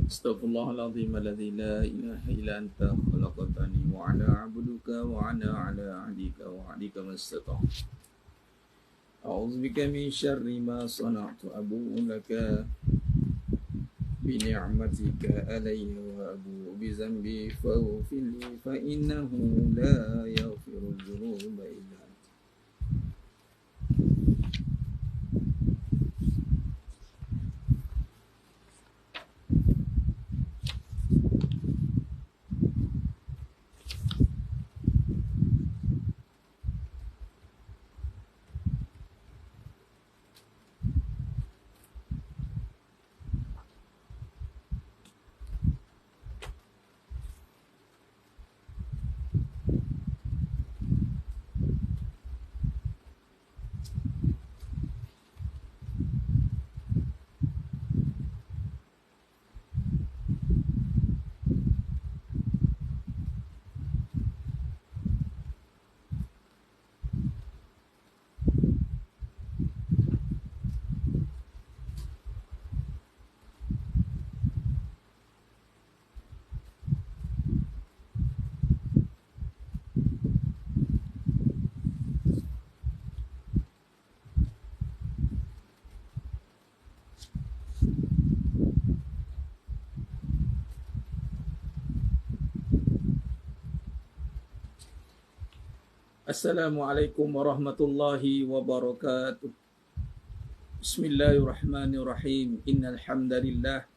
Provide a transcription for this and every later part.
Astaghfirullahaladzim alladzi la ilaha illa anta khalaqtani wa ana a'buduka wa ana ala ahdika wa ahdika mastata'tu. A'udzu bika min syarri ma sana'tu abu'u laka bi ni'matika alayya wa abu'u bi dzambi faghfir li fa innahu la yaghfiru dzunuba illa anta. Assalamualaikum warahmatullahi wabarakatuh. Bismillahirrahmanirrahim. Innal hamdalillah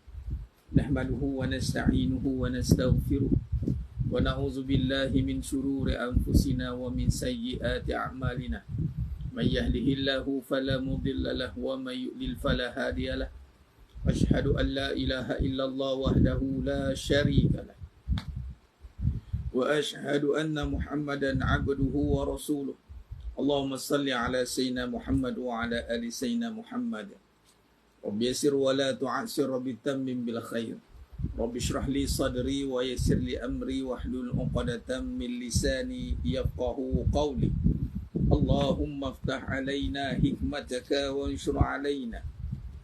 nahmaduhu wa nasta'inuhu wa nastaghfiruh wa na'udzu billahi min shururi anfusina wa min sayyiati a'malina. May yahdihillahu fala mudilla lahu wa may yudlil fala hadiya lahu. Asyhadu an la ilaha illallah wahdahu la syarika lahu. وأشهد أن محمدا عبده ورسوله اللهم صل على سيدنا محمد وعلى آل سيدنا محمد رب يسر ولا تعسر رب تمم بالخير رب اشرح لي صدري ويسر لي أمري واحلل عقدة من لساني يفقه قولي اللهم افتح علينا حكمتك وانشر علينا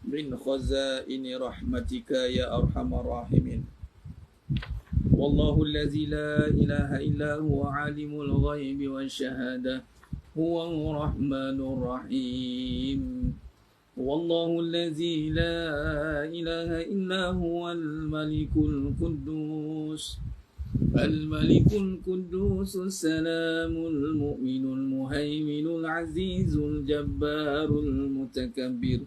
من خزائن رحمتك يا أرحم الراحمين والله الذي لا إله إلا هو عالم الغيب والشهادة هو الرحمن الرحيم والله الذي لا إله إلا هو الملك القدوس السلام المؤمن المهيمن العزيز الجبار المتكبر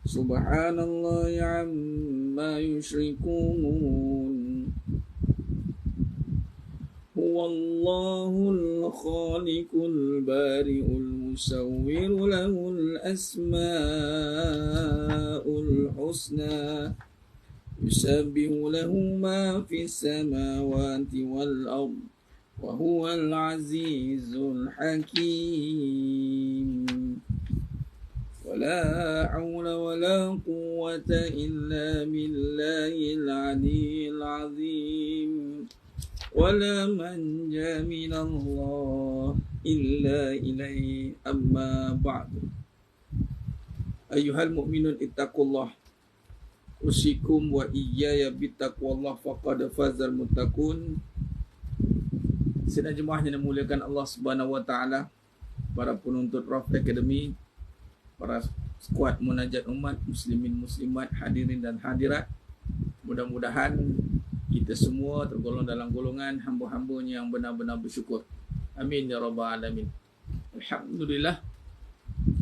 سبحان الله عما يشركون هو الله الخالق البارئ المصور له الأسماء الحسنى يسبح له ما في السماوات والأرض وهو العزيز الحكيم ولا حول ولا قوة إلا بالله العلي العظيم ولا منجا من الله إلا إليه أما بعد أيها المؤمنون اتقوا الله أوصيكم وإياي بتقوى الله فقد فاز المتقون. Sidang jemaah yang dimuliakan Allah Subhanahu wa taala, para penuntut Raf Academy, para skuad munajat umat muslimin muslimat, hadirin dan hadirat, mudah-mudahan kita semua tergolong dalam golongan hamba-hambanya yang benar-benar bersyukur. Amin ya rabbal alamin. Alhamdulillah.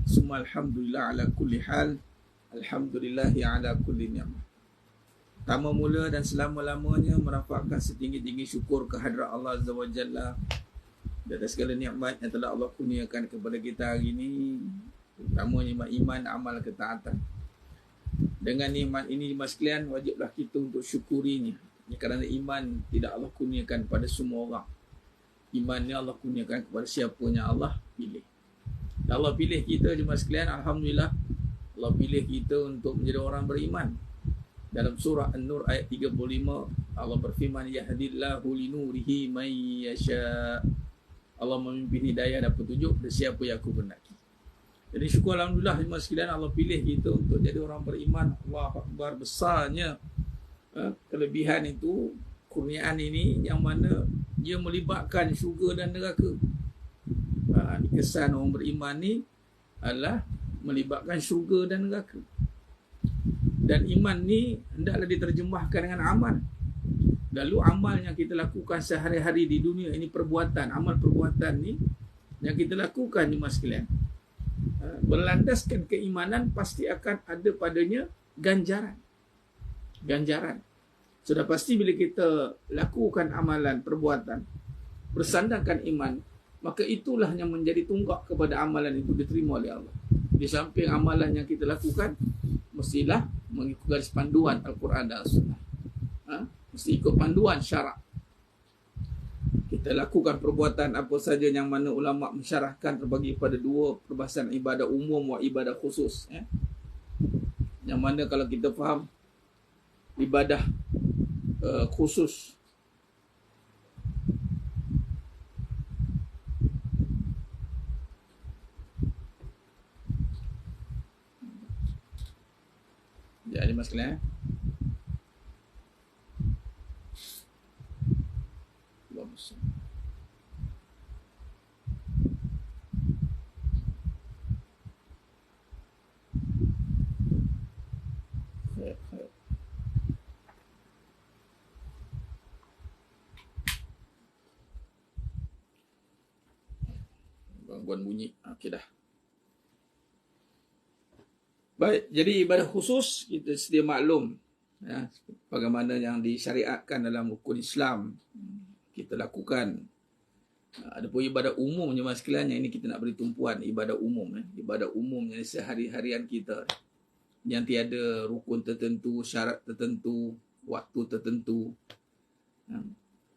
Summa alhamdulillah ala kulli hal. Alhamdulillah ala kulli ni'mah. Pertama mula dan selama-lamanya merapatkan setinggi-tinggi syukur kehadrat Allah Azza wa Jalla di atas segala nikmat yang telah Allah kurniakan kepada kita hari ini, terutamanya iman, amal ketaatan. Dengan nikmat ini jemaah sekalian, wajiblah kita untuk syukurinya. Kerana iman tidak Allah kurniakan pada semua orang. Iman ni Allah kurniakan kepada siapa yang Allah pilih. Dan Allah pilih kita jemaah sekalian, alhamdulillah. Allah pilih kita untuk menjadi orang beriman. Dalam surah An-Nur ayat 35, Allah berfirman, yahdillahu linurihi may yasha. Allah memimpin hidayah dan petunjuk kepada siapa yang aku kehendaki. Jadi syukur alhamdulillah jemaah sekalian, Allah pilih kita untuk jadi orang beriman. Allahu Akbar, besarnya Kelebihan itu, kurniaan ini yang mana dia melibatkan syurga dan neraka. Kesan orang beriman ni adalah melibatkan syurga dan neraka. Dan iman ni hendaklah diterjemahkan dengan amal. Lalu amal yang kita lakukan sehari-hari di dunia ini, perbuatan, amal perbuatan ni yang kita lakukan ni mas sekalian, berlandaskan keimanan, pasti akan ada padanya ganjaran. Sudah pasti bila kita lakukan amalan, perbuatan, bersandarkan iman, maka itulah yang menjadi tunggak kepada amalan itu diterima oleh Allah. Di samping amalan yang kita lakukan, mestilah mengikut garis panduan Al-Quran dan As-Sunnah. Mesti ikut panduan syarak. Kita lakukan perbuatan apa saja yang mana ulama mensyarahkan terbagi pada dua perbahasan, ibadah umum wa ibadah khusus. Yang mana kalau kita faham ibadah khusus, jadi mas sekalian, bagus. Gangguan bunyi. Okey dah. Baik, jadi ibadah khusus kita sedia maklum bagaimana yang disyariatkan dalam rukun Islam kita lakukan. Ada pun ibadah umum je mas sekalian, yang ini kita nak beri tumpuan ibadah umum. Ibadah umum yang sehari-harian kita, yang tiada rukun tertentu, syarat tertentu, waktu tertentu.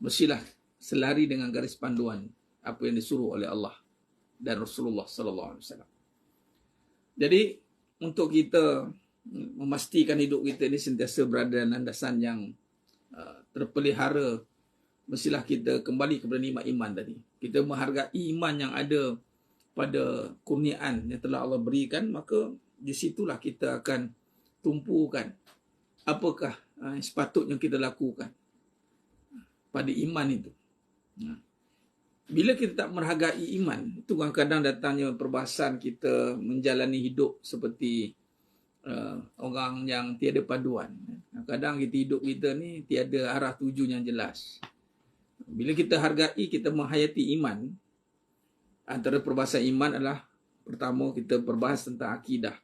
Mestilah selari dengan garis panduan apa yang disuruh oleh Allah dan Rasulullah sallallahu alaihi wasallam. Jadi untuk kita memastikan hidup kita ini sentiasa berada dalam landasan yang terpelihara, mestilah kita kembali kepada nikmat iman tadi. Kita menghargai iman yang ada pada kurniaan yang telah Allah berikan, maka di situlah kita akan tumpukan apakah yang sepatutnya kita lakukan pada iman itu. Bila kita tak menghargai iman, itu kadang-kadang datangnya perbahasan kita menjalani hidup seperti orang yang tiada paduan. Kadang kita hidup kita ni tiada arah tuju yang jelas. Bila kita hargai, kita menghayati iman, antara perbahasan iman adalah pertama kita berbahas tentang akidah,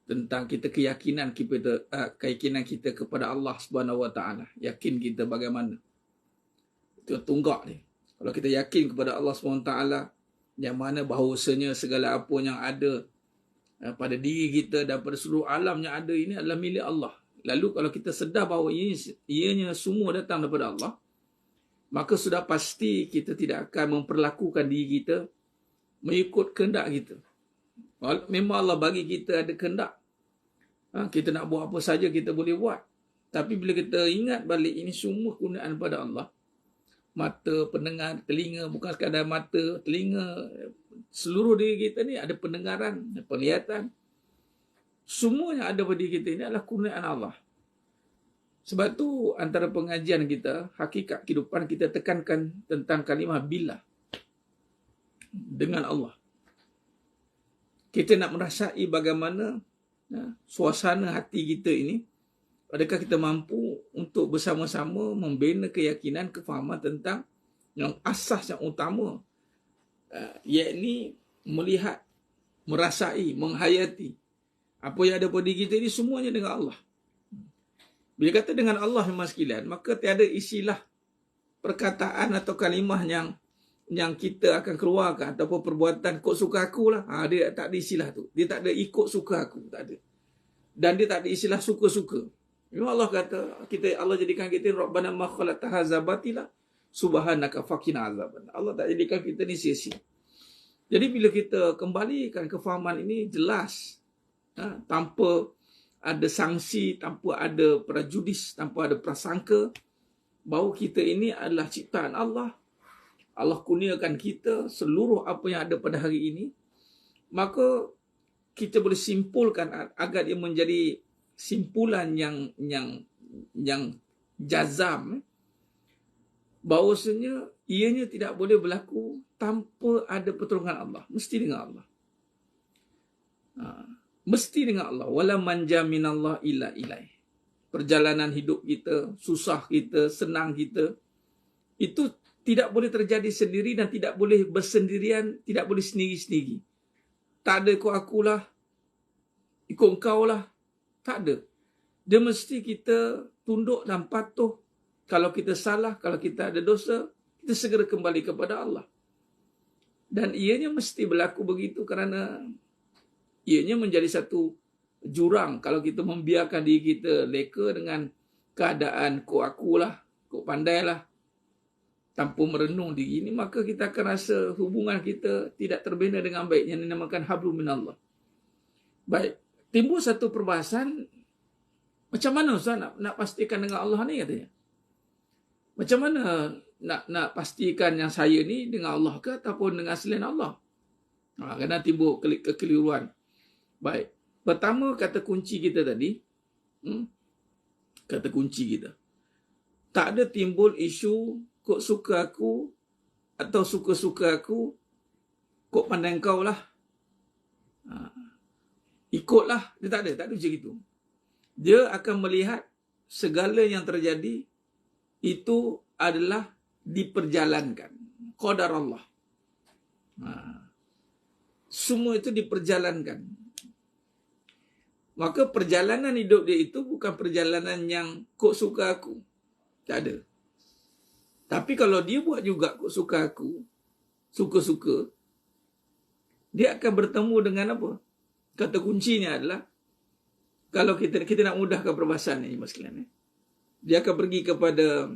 tentang kita keyakinan kita kepada Allah Subhanahu Wa Taala. Yakin kita bagaimana? Itu tunggak dia. Kalau kita yakin kepada Allah SWT, yang mana bahawasanya segala apa yang ada pada diri kita dan pada seluruh alam yang ada ini adalah milik Allah. Lalu kalau kita sedar bahawa ianya semua datang daripada Allah, maka sudah pasti kita tidak akan memperlakukan diri kita mengikut kehendak kita. Memang Allah bagi kita ada kehendak. Kita nak buat apa saja kita boleh buat. Tapi bila kita ingat balik ini semua kurniaan daripada Allah, mata, pendengar, telinga, bukan sekadar mata, telinga, seluruh diri kita ni ada pendengaran, penglihatan. Semua yang ada pada diri kita ini adalah kurniaan Allah. Sebab tu antara pengajian kita, hakikat kehidupan kita tekankan tentang kalimah billah, dengan Allah. Kita nak merasai bagaimana suasana hati kita ini. Adakah kita mampu untuk bersama-sama membina keyakinan, kefahaman tentang yang asas yang utama, iaitu melihat, merasai, menghayati apa yang ada pada diri kita ini semuanya dengan Allah. Bila kata dengan Allah mas sekalian, maka tiada istilah perkataan atau kalimah yang kita akan keluarkan ataupun perbuatan ikut suka aku lah. Dia tak ada istilah tu. Dia tak ada ikut suka aku, tak ada. Dan dia tak ada istilah suka-suka. Memang Allah kata, Allah jadikan kita Rabbana ma khalaqta hadza batila subhanaka faqina azaban. Allah tak jadikan kita ni sia-sia. Jadi bila kita kembalikan kefahaman ini jelas, tanpa ada sanksi, tanpa ada prejudis, tanpa ada prasangka, bahawa kita ini adalah ciptaan Allah. Allah kurniakan kita seluruh apa yang ada pada hari ini, maka kita boleh simpulkan agar dia menjadi simpulan yang yang jazam, bahawasanya ianya tidak boleh berlaku tanpa ada pertolongan Allah. Mesti dengan Allah. Mesti dengan Allah. Wala manja minallah illa ilaih. Perjalanan hidup kita, susah kita, senang kita, itu tidak boleh terjadi sendiri dan tidak boleh bersendirian, tidak boleh sendiri-sendiri. Tak ada ikut akulah, ikut engkau lah. Tak ada. Dia mesti kita tunduk dan patuh. Kalau kita salah, kalau kita ada dosa, kita segera kembali kepada Allah. Dan ianya mesti berlaku begitu kerana ianya menjadi satu jurang kalau kita membiarkan diri kita leka dengan keadaan kok akulah, kok pandailah, tanpa merenung diri ini, maka kita akan rasa hubungan kita tidak terbina dengan baik, yang dinamakan hablum minallah. Baik, timbul satu perbahasan, macam mana Ustaz nak pastikan dengan Allah ni katanya? Macam mana nak pastikan yang saya ni dengan Allah ke ataupun dengan selain Allah? Kerana timbul kekeliruan. Baik, pertama kata kunci kita tadi, kata kunci kita, tak ada timbul isu kok suka aku atau suka-suka aku, kok pandai kau lah, ikutlah. Dia tak ada macam itu. Dia akan melihat segala yang terjadi itu adalah diperjalankan. Qadar Allah. Semua itu diperjalankan. Maka perjalanan hidup dia itu bukan perjalanan yang kok suka aku. Tak ada. Tapi kalau dia buat juga kok suka aku, suka-suka, dia akan bertemu dengan apa? Kata kuncinya adalah, kalau kita nak mudahkan perbahasan ni, mas sekalian, dia akan pergi kepada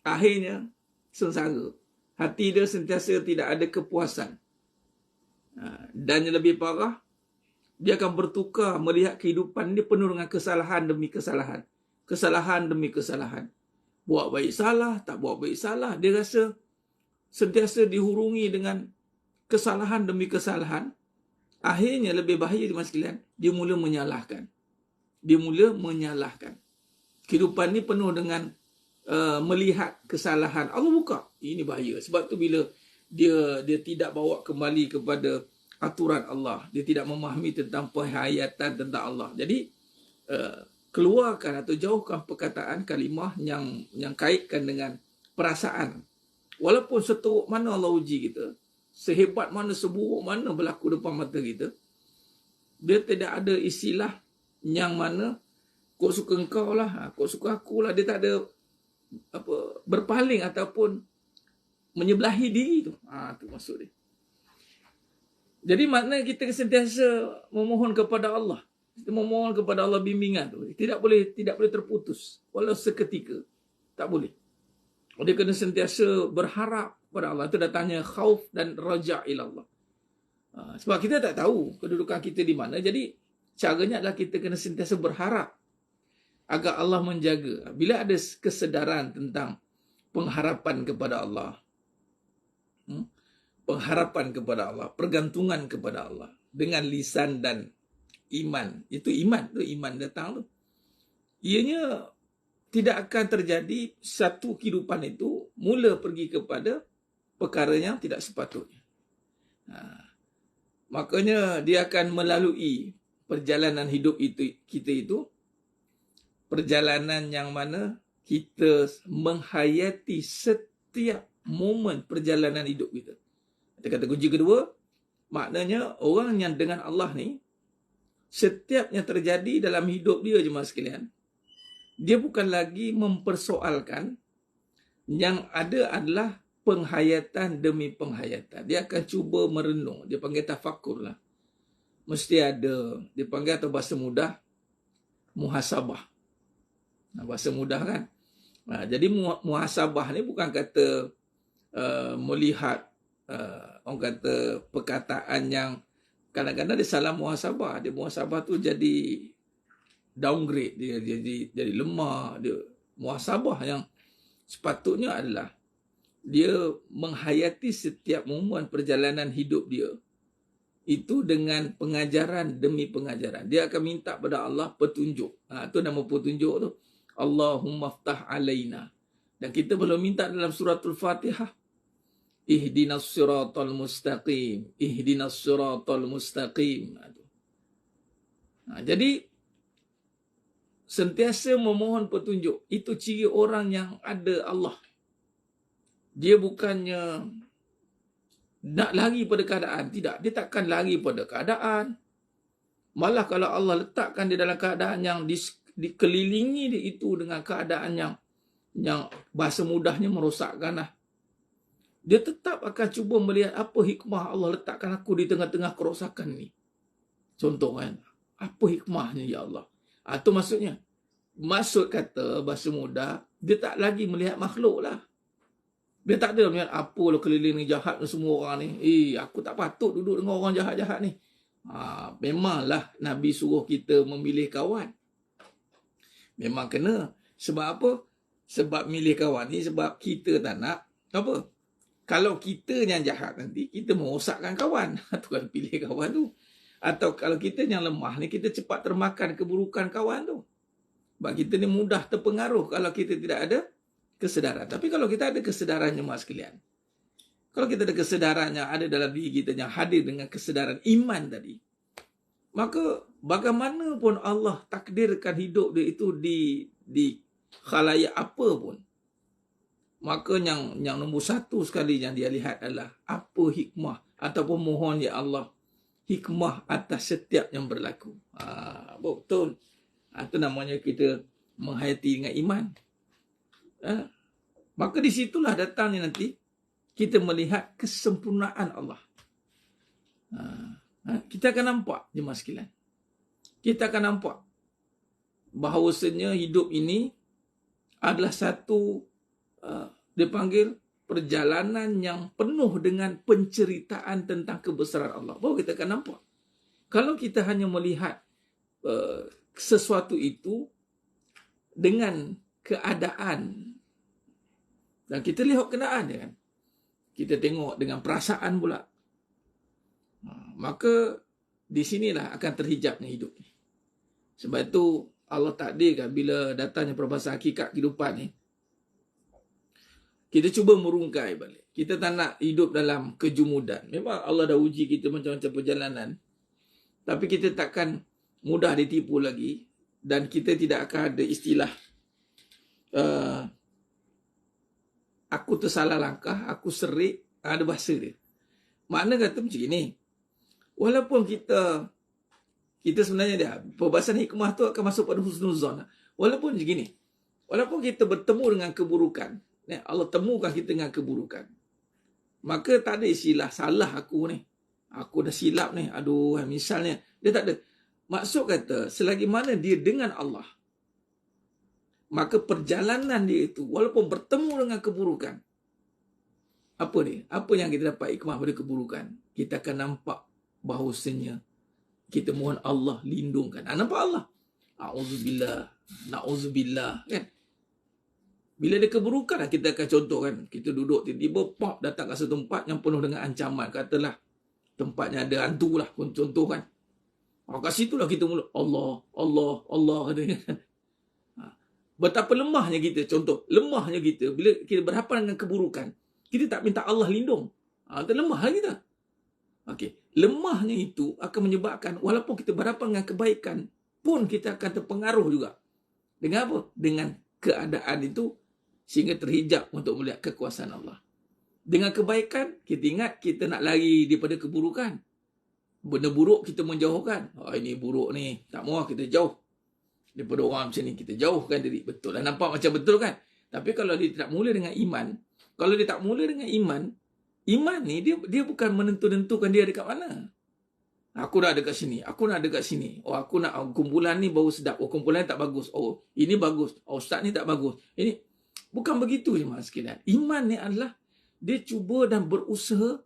akhirnya sengsara. Hati dia sentiasa tidak ada kepuasan. Dan yang lebih parah, dia akan bertukar melihat kehidupan dia penuh dengan kesalahan demi kesalahan. Kesalahan demi kesalahan. Buat baik salah, tak buat baik salah. Dia rasa sentiasa dihurungi dengan kesalahan demi kesalahan. Akhirnya lebih bahaya mas sekalian, dia mula menyalahkan. Dia mula menyalahkan. Kehidupan ni penuh dengan melihat kesalahan. Allah buka. Ini bahaya. Sebab tu bila dia tidak bawa kembali kepada aturan Allah, dia tidak memahami tentang penghayatan tentang Allah. Jadi keluarkan atau jauhkan perkataan kalimah yang kaitkan dengan perasaan. Walaupun seteruk mana Allah uji kita, sehebat mana, seburuk mana berlaku depan mata kita, dia tidak ada istilah yang mana kok suka engkau lah, kok suka aku lah. Dia tak ada berpaling ataupun menyebelahi diri tu. Tu maksud dia. Jadi makna kita sentiasa memohon kepada Allah. Kita memohon kepada Allah bimbingan tu. Tidak boleh terputus. Walau seketika. Tak boleh. Dia kena sentiasa berharap kepada Allah. Itu datangnya khauf dan raja' ila Allah. Sebab kita tak tahu kedudukan kita di mana. Jadi caranya adalah kita kena sentiasa berharap agar Allah menjaga. Bila ada kesedaran tentang pengharapan kepada Allah, pengharapan kepada Allah, pergantungan kepada Allah dengan lisan dan iman. Itu iman datang tu. Ianya tidak akan terjadi satu kehidupan itu mula pergi kepada perkara yang tidak sepatutnya. Makanya dia akan melalui perjalanan hidup kita itu perjalanan yang mana kita menghayati setiap momen perjalanan hidup kita. Kata kunci kedua, maknanya orang yang dengan Allah ni, setiap yang terjadi dalam hidup dia jemaah sekalian, dia bukan lagi mempersoalkan, yang ada adalah penghayatan demi penghayatan. Dia akan cuba merenung, dia panggil tafakur lah. Mesti ada, dia panggil atau bahasa mudah, muhasabah. Bahasa mudah kan. Jadi muhasabah ni bukan kata melihat orang kata perkataan yang kadang-kadang dia salah muhasabah. Dia muhasabah tu jadi downgrade, dia jadi lemah. Dia muhasabah yang sepatutnya adalah dia menghayati setiap momen perjalanan hidup dia itu dengan pengajaran demi pengajaran. Dia akan minta pada Allah petunjuk. Itu nama petunjuk tu. Allahumma ftah alaina. Dan kita belum minta dalam suratul Fatihah, ihdinas siratal mustaqim, ihdinas siratal mustaqim. Jadi sentiasa memohon petunjuk. Itu ciri orang yang ada Allah. Dia bukannya nak lari pada keadaan. Tidak. Dia takkan lari pada keadaan. Malah kalau Allah letakkan dia dalam keadaan yang dikelilingi dia itu dengan keadaan yang bahasa mudahnya merosakkan lah. Dia tetap akan cuba melihat apa hikmah Allah letakkan aku di tengah-tengah kerosakan ni. Contoh kan. Apa hikmahnya ya Allah? Itu maksudnya. Maksud kata bahasa mudah, dia tak lagi melihat makhluk lah. Dia tak ada melihat apa lah keliling ni jahat semua orang ni. Aku tak patut duduk dengan orang jahat-jahat ni. Memanglah Nabi suruh kita memilih kawan. Memang kena. Sebab apa? Sebab milih kawan ni sebab kita tak nak apa? Kalau kita yang jahat nanti, kita merosakkan kawan. Tu kalau pilih kawan tu. Atau kalau kita yang lemah ni, kita cepat termakan keburukan kawan tu. Sebab kita ni mudah terpengaruh kalau kita tidak ada kesedaran. Tapi kalau kita ada kesedaran jemaah sekalian, kalau kita ada kesedaran yang ada dalam diri kita, yang hadir dengan kesedaran iman tadi, maka bagaimanapun Allah takdirkan hidup dia itu di khalayak apa pun, maka yang nombor satu sekali yang dia lihat adalah apa hikmah ataupun mohon ya Allah hikmah atas setiap yang berlaku. Betul. Itu namanya kita menghayati dengan iman. Maka di situlah datangnya nanti kita melihat kesempurnaan Allah. Kita akan nampak jemaah sekalian. Kita akan nampak bahawasanya hidup ini adalah satu dipanggil perjalanan yang penuh dengan penceritaan tentang kebesaran Allah. Baru kita akan nampak. Kalau kita hanya melihat sesuatu itu dengan keadaan, dan kita lihat keadaan dia kan, kita tengok dengan perasaan pula, maka di sinilah akan terhijabnya hidup ni. Sebab itu Allah takdirkan bila datangnya perbahasan hakikat kehidupan ni, kita cuba merungkai balik. Kita tak nak hidup dalam kejumudan. Memang Allah dah uji kita macam-macam perjalanan, tapi kita takkan mudah ditipu lagi. Dan kita tidak akan ada istilah aku tersalah langkah, aku serik. Ada bahasa dia. Makna kata macam ni, walaupun kita sebenarnya dia, perbahasan hikmah tu akan masuk pada husnuzon. Walaupun macam ni, walaupun kita bertemu dengan keburukan, Allah temukan kita dengan keburukan, maka tak ada istilah salah aku ni, aku dah silap ni, aduh, misalnya. Dia tak ada. Maksud kata, selagi mana dia dengan Allah, maka perjalanan dia itu, walaupun bertemu dengan keburukan, apa dia? Apa yang kita dapat hikmah pada keburukan? Kita akan nampak bahawasanya kita mohon Allah lindungkan. Nampak Allah? A'udzubillah, na'udzubillah. Kan? Bila ada keburukan, kita akan contohkan. Kita duduk, tiba-tiba pop datang ke satu tempat yang penuh dengan ancaman. Katalah, tempatnya ada hantu lah, contoh kan. Kat situlah kita mula Allah, Allah, Allah. Betapa lemahnya kita, contoh, lemahnya kita bila kita berhadapan dengan keburukan, kita tak minta Allah lindung. Lemahlah kita. Okey, lemahnya itu akan menyebabkan walaupun kita berhadapan dengan kebaikan pun kita akan terpengaruh juga. Dengan apa? Dengan keadaan itu sehingga terhijab untuk melihat kekuasaan Allah. Dengan kebaikan, kita ingat kita nak lari daripada keburukan. Benda buruk kita menjauhkan. Ini buruk ni, tak mahu kita jauh. Daripada orang macam ni, kita jauhkan diri. Betul lah, nampak macam betul kan? Tapi kalau dia tak mula dengan iman, kalau dia tak mula dengan iman, iman ni dia bukan menentukan dia dekat mana. Aku dah ada kat sini, aku nak ada kat sini. Aku nak kumpulan ni bau sedap. Kumpulan ni tak bagus. Ini bagus. Ustaz ni tak bagus. Ini bukan begitu je mas sekalian. Iman ni adalah dia cuba dan berusaha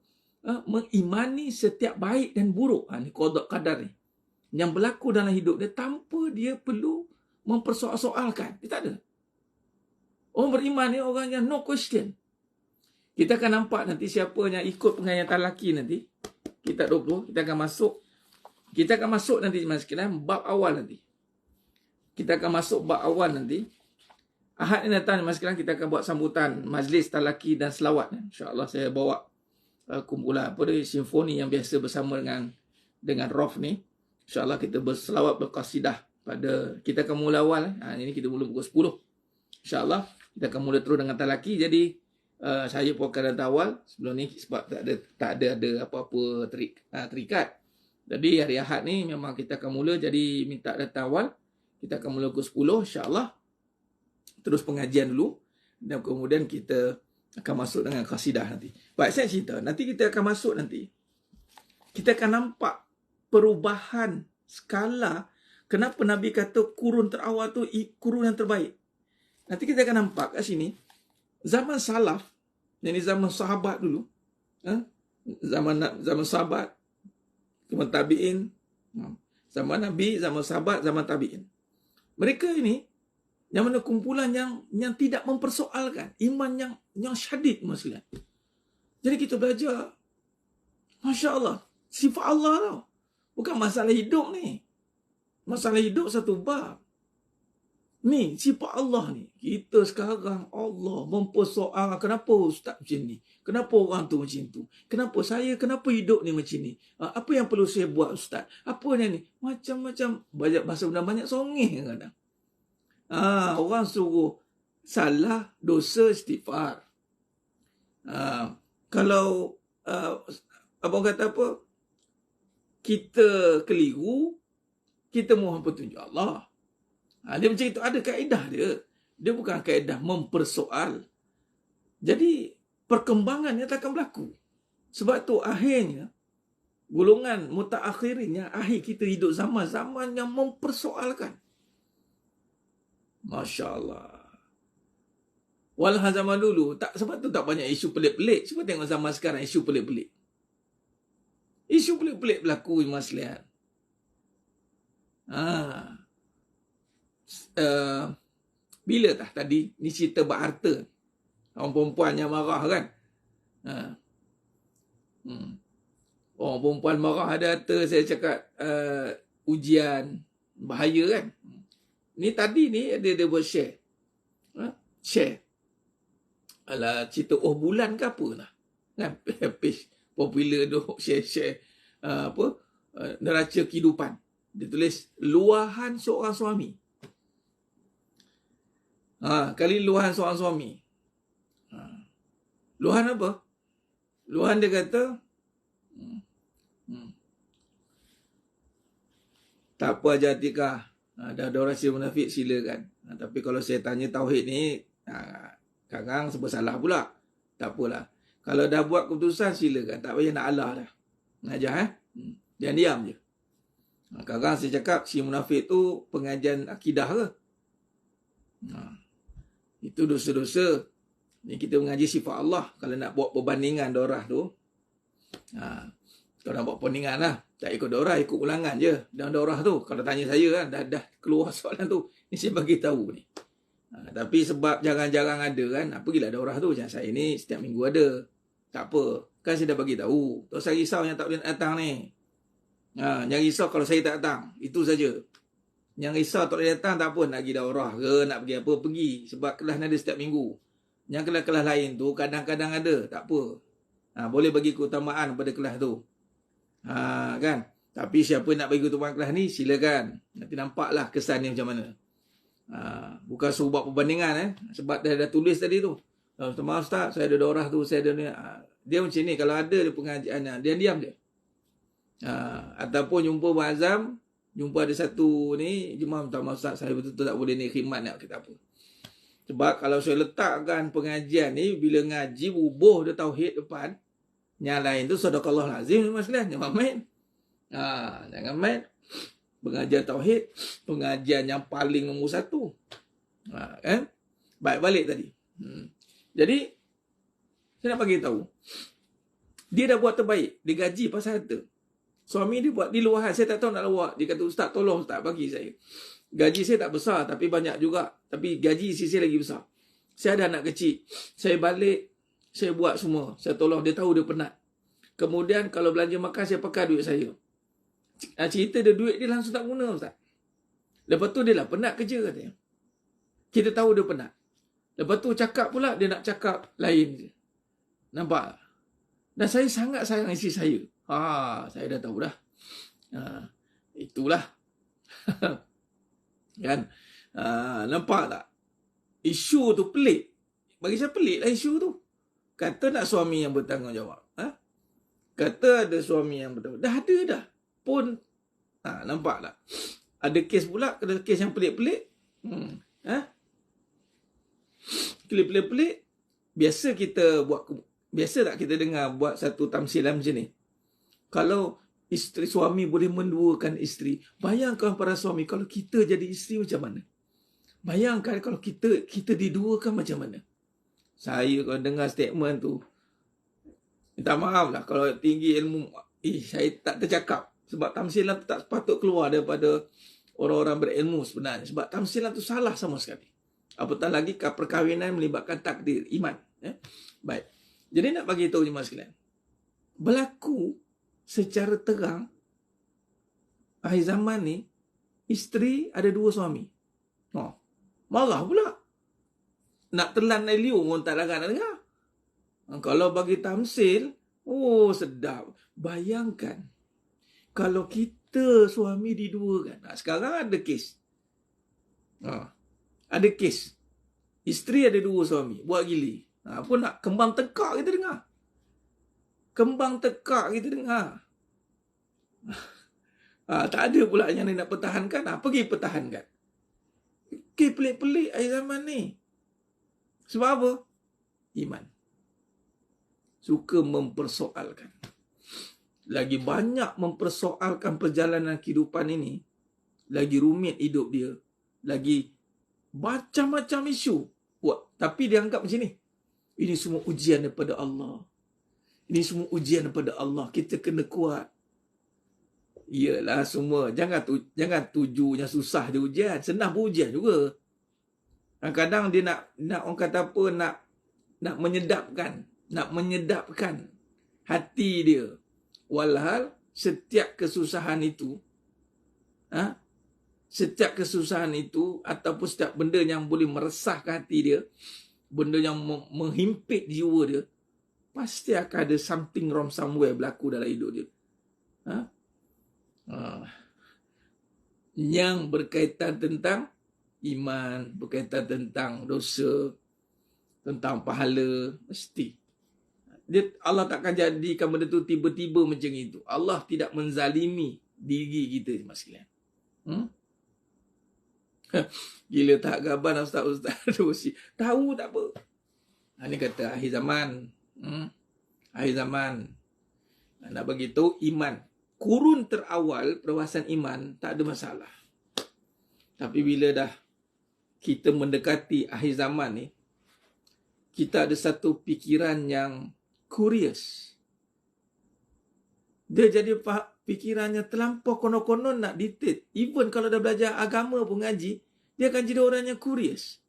mengimani setiap baik dan buruk. Ni qada qadar ni yang berlaku dalam hidup dia tanpa dia perlu mempersoal-soalkan. Dia tak ada. Orang beriman ni orang yang no question. Kita akan nampak nanti siapa yang ikut penghayatan laki nanti. Kitab 20, kita akan masuk nanti mas sekalian bab awal nanti. Kita akan masuk bab awal nanti. Ahad ni datang, mas sekarang kita akan buat sambutan majlis talaki dan selawat. InsyaAllah saya bawa kumpulan simfoni yang biasa bersama dengan Rof ni. InsyaAllah kita berselawat berqasidah pada, kita akan mula awal. Ini kita mula pukul 10. InsyaAllah kita akan mula terus dengan talaki. Jadi saya pun akan datang awal sebelum ni sebab tak ada apa-apa terikat. Jadi hari Ahad ni memang kita akan mula, jadi minta datang awal. Kita akan mula pukul 10 insyaAllah. Terus pengajian dulu dan kemudian kita akan masuk dengan qasidah nanti. Baik, saya cerita. Nanti kita akan masuk nanti. Kita akan nampak perubahan skala kenapa Nabi kata kurun terawal tu kurun yang terbaik. Nanti kita akan nampak kat sini zaman salaf, ini zaman sahabat dulu. Zaman sahabat, zaman tabi'in, zaman Nabi, zaman sahabat, zaman tabi'in. Mereka ini yang mana kumpulan yang tidak mempersoalkan iman yang syadid maksudnya. Jadi kita belajar, Masya Allah, sifat Allah tau. Bukan masalah hidup ni. Masalah hidup satu bab. Ni, sifat Allah ni. Kita sekarang Allah mempersoalkan kenapa ustaz macam ni? Kenapa orang tu macam tu? Kenapa hidup ni macam ni? Apa yang perlu saya buat ustaz? Apa ni? Macam-macam. Banyak bahasa benda banyak songih kadang. Orang suruh salah, dosa, istighfar. Kalau abang kata apa? Kita keliru, kita mohon petunjuk Allah. Dia macam itu, ada kaedah dia. Dia bukan kaedah mempersoal. Jadi perkembangannya takkan berlaku. Sebab tu akhirnya golongan mutaakhirinnya, akhir kita hidup zaman-zaman yang mempersoalkan. Masya Allah. Walau zaman dulu, sebab tu tak banyak isu pelik-pelik. Cuba tengok zaman sekarang, isu pelik-pelik. Isu pelik-pelik berlaku, Mas Lian. Bila tadi, ni cerita bab harta. Orang perempuan yang marah kan. Orang perempuan marah ada harta, saya cakap ujian, bahaya kan. Ni tadi ni dia buat share. Share. Alah, cerita bulan ke apa lah. Kan? Page popular tu share neraca kehidupan. Dia tulis luahan seorang suami. Kali luahan seorang suami. Luahan apa? Luahan dia kata tak apa aja Atikah. Dah ada orang sila munafik, silakan. Tapi kalau saya tanya tauhid ni, kadang sebab salah pula. Tak apalah. Kalau dah buat keputusan, silakan. Tak payah nak alah dah. Ngajar Jangan diam je. Kadang saya cakap, si munafik tu pengajian akidah ke? Itu dosa-dosa. Ni kita mengaji sifat Allah. Kalau nak buat perbandingan dorah tu, kalau nak buat perbandingan lah, tak ikut dorah, ikut ulangan je. Dan dorah tu, kalau tanya saya kan, dah keluar soalan tu. Ni saya bagi tahu ni. Tapi sebab jarang-jarang ada kan, pergilah dorah tu. Macam saya ni setiap minggu ada. Tak apa. Kan saya dah bagi tahu. Tak usah risau yang tak boleh nak datang ni. Yang risau kalau saya tak datang. Itu saja. Yang risau tak boleh datang, tak apa. Nak pergi daurah ke, nak pergi apa, pergi. Sebab kelas ni ada setiap minggu. Yang kelas-kelas lain tu, kadang-kadang ada. Tak apa. Boleh bagi keutamaan pada kelas tu. Kan? Tapi siapa nak bagi keutamaan kelas ni, silakan. Nanti nampaklah kesan ni macam mana. Bukan suruh buat perbandingan. Sebab dah tulis tadi tu. Maaf Ustaz, saya ada daurah tu, saya ada ni. Dia macam ni, kalau ada dia pengajian, dia diam je. Ataupun jumpa Abang Azam, jumpa ada satu ni, jemaah minta maaf Ustaz, saya betul-betul tak boleh ni khidmat nak kita apa. Sebab kalau saya letakkan pengajian ni, bila ngaji bubuh dia tauhid depan, yang lain tu sadaqallah lazim, Mas Lian, jangan main. Jangan main. Pengajian tauhid, pengajian yang paling nombor satu. Kan? Baik, balik tadi. Jadi, saya nak bagi tahu, dia dah buat terbaik, dia gaji pasal harta. Suami dia buat di luahan, saya tak tahu nak lawak. Dia kata, Ustaz tolong Ustaz bagi saya. Gaji saya tak besar, tapi banyak juga. Tapi gaji isteri saya lagi besar. Saya ada anak kecil. Saya balik, saya buat semua. Saya tolong, dia tahu dia penat. Kemudian kalau belanja makan, saya pakai duit saya. Cerita dia duit dia langsung tak guna Ustaz. Lepas tu dia lah penat kerja katanya. Kita tahu dia penat. Lepas tu cakap pula, dia nak cakap lain je. Nampak? Dan saya sangat sayang isteri saya. Saya dah tahu dah. Itulah. Kan? Nampak tak? Isu tu pelik. Bagi saya pelik lah isu tu. Kata nak suami yang bertanggungjawab. Kata ada suami yang bertanggungjawab. Dah ada dah. Pun, nampak tak? Ada kes pula, ada kes yang pelik-pelik. Pelik-pelik. Biasa tak kita dengar buat satu tamsilan macam ni? Kalau isteri suami boleh menduakan isteri, bayangkan para suami kalau kita jadi isteri macam mana? Bayangkan kalau kita diduakan macam mana? Saya kalau dengar statement tu, minta maaf lah kalau tinggi ilmu, saya tak tercakap. Sebab tamsilan tu tak patut keluar daripada orang-orang berilmu sebenarnya. Sebab tamsilan tu salah sama sekali. Apatah lagi perkahwinan melibatkan takdir, iman. Baik. Jadi nak bagi tahu jemaah sekalian, berlaku secara terang akhir zaman ni, isteri ada 2 suami. Marah pula. Nak telan Elio pun tak larat nak dengar. Kalau bagi tamsil, sedap. Bayangkan kalau kita suami diduakan. Sekarang ada kes. Ada kes. Isteri ada 2 suami. Buat gili. Apa nak kembang tekak kita dengar. Kembang tekak kita dengar. Tak ada pula yang nak pertahankan. Pergi pertahankan. Pelik-pelik akhir zaman ni. Sebab apa? Iman. Suka mempersoalkan. Lagi banyak mempersoalkan perjalanan kehidupan ini, lagi rumit hidup dia. Lagi macam-macam isu buat. Tapi dia anggap macam ni. Ini semua ujian daripada Allah. Ini semua ujian daripada Allah. Kita kena kuat. Iyalah semua. Jangan tuju yang susah je ujian. Senang pun ujian juga. Kadang-kadang dia nak orang kata apa, nak menyedapkan hati dia. Walhal setiap kesusahan itu, ataupun setiap benda yang boleh meresahkan hati dia, benda yang menghimpit jiwa dia, pasti akan ada something wrong somewhere berlaku dalam hidup dia. Yang berkaitan tentang iman, berkaitan tentang dosa, tentang pahala, mesti. Allah takkan jadikan benda tu tiba-tiba macam itu. Allah tidak menzalimi diri kita, jemaah sekalian. Gila tak gaban ustaz-ustaz. Tahu tak apa. Ini kata akhir zaman. Akhir zaman. Nak bagi tahu iman. Kurun terawal perwasan iman tak ada masalah. Tapi bila dah kita mendekati akhir zaman ni, kita ada satu pikiran yang curious. Dia jadi fikirannya terlampau konon-konon nak detail. Even kalau dah belajar agama pun ngaji, dia akan jadi orang yang curious.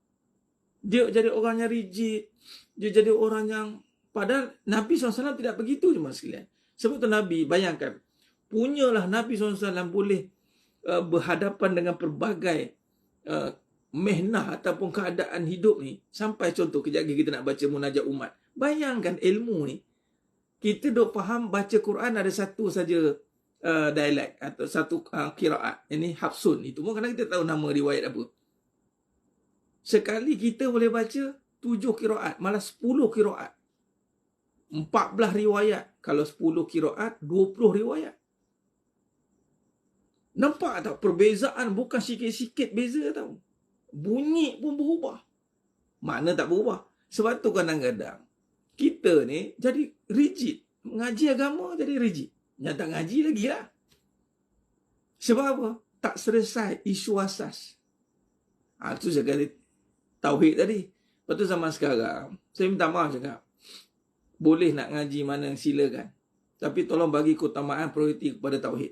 Dia jadi orang yang rigid. Dia jadi orang yang... Padahal Nabi SAW tidak begitu, jemaah sekalian. Sebab tu Nabi, bayangkan. Punyalah Nabi SAW boleh berhadapan dengan pelbagai mehnah ataupun keadaan hidup ni. Sampai contoh, kejap lagi kita nak baca munajat umat. Bayangkan ilmu ni. Kita duk faham baca Quran ada satu saja dialek atau satu qiraat. Ini Hafsun. Itu pun kadang kita tahu nama riwayat apa. Sekali kita boleh baca 7 qiraat, malah 10 qiraat. 14 riwayat. Kalau 10 qiraat, 20 riwayat. Nampak tak perbezaan? Bukan sikit-sikit beza tau. Bunyi pun berubah. Makna tak berubah. Sebab tu kadang-kadang kita ni jadi rigid. Mengaji agama jadi rigid. Yang tak ngaji lagi lah. Sebab apa? Tak selesai isu asas. Itu saya kata tauhid tadi. Lepas tu zaman sekarang, saya minta maaf cakap. Boleh nak ngaji mana silakan. Tapi tolong bagi keutamaan prioriti kepada tauhid.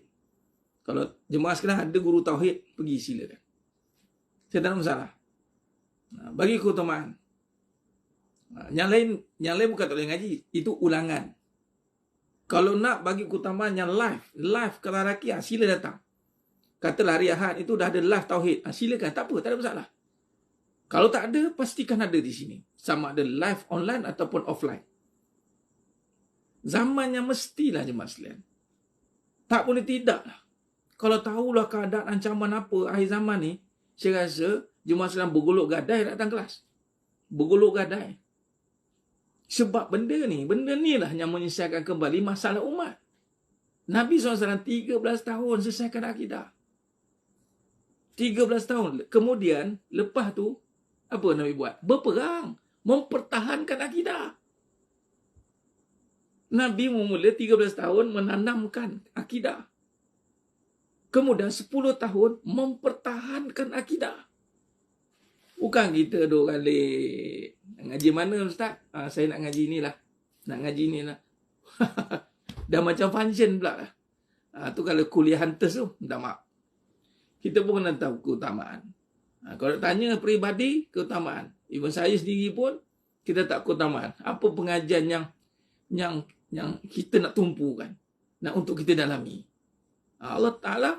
Kalau jemaah sekalian ada guru tauhid, pergi silakan. Saya tak ada masalah. Bagi keutamaan. Yang lain bukan tak boleh ngaji. Itu ulangan. Kalau nak bagi keutamaan yang live kalau lelaki, sila datang. Katalah hari Ahad itu dah ada live tauhid. Silakan, tak apa, tak ada masalah. Kalau tak ada, pastikan ada di sini. Sama ada live online ataupun offline. Zamannya mestilah jemaah sekalian. Tak boleh tidak lah. Kalau tahulah keadaan ancaman apa akhir zaman ni, saya rasa jemaah sekalian bergolok gadai datang kelas. Bergolok gadai. Sebab benda ni lah yang menyelesaikan kembali masalah umat. Nabi SAW 13 tahun selesaikan akidah. 13 tahun. Kemudian, lepas tu, apa Nabi buat? Berperang. Mempertahankan akidah. Nabi memula 13 tahun menanamkan akidah. Kemudian 10 tahun mempertahankan akidah. Bukan kita duk kali. Ngaji mana Ustaz? Saya nak ngaji ni lah. Nak ngaji ni lah. Dah macam function pula lah. Tu kalau kuliah hantas tu, minta maaf. Kita pun kena tahu keutamaan. Kalau tanya peribadi, keutamaan. Even saya sendiri pun, kita tak keutamaan. Apa pengajian yang kita nak tumpukan? Nak untuk kita dalami. Allah Ta'ala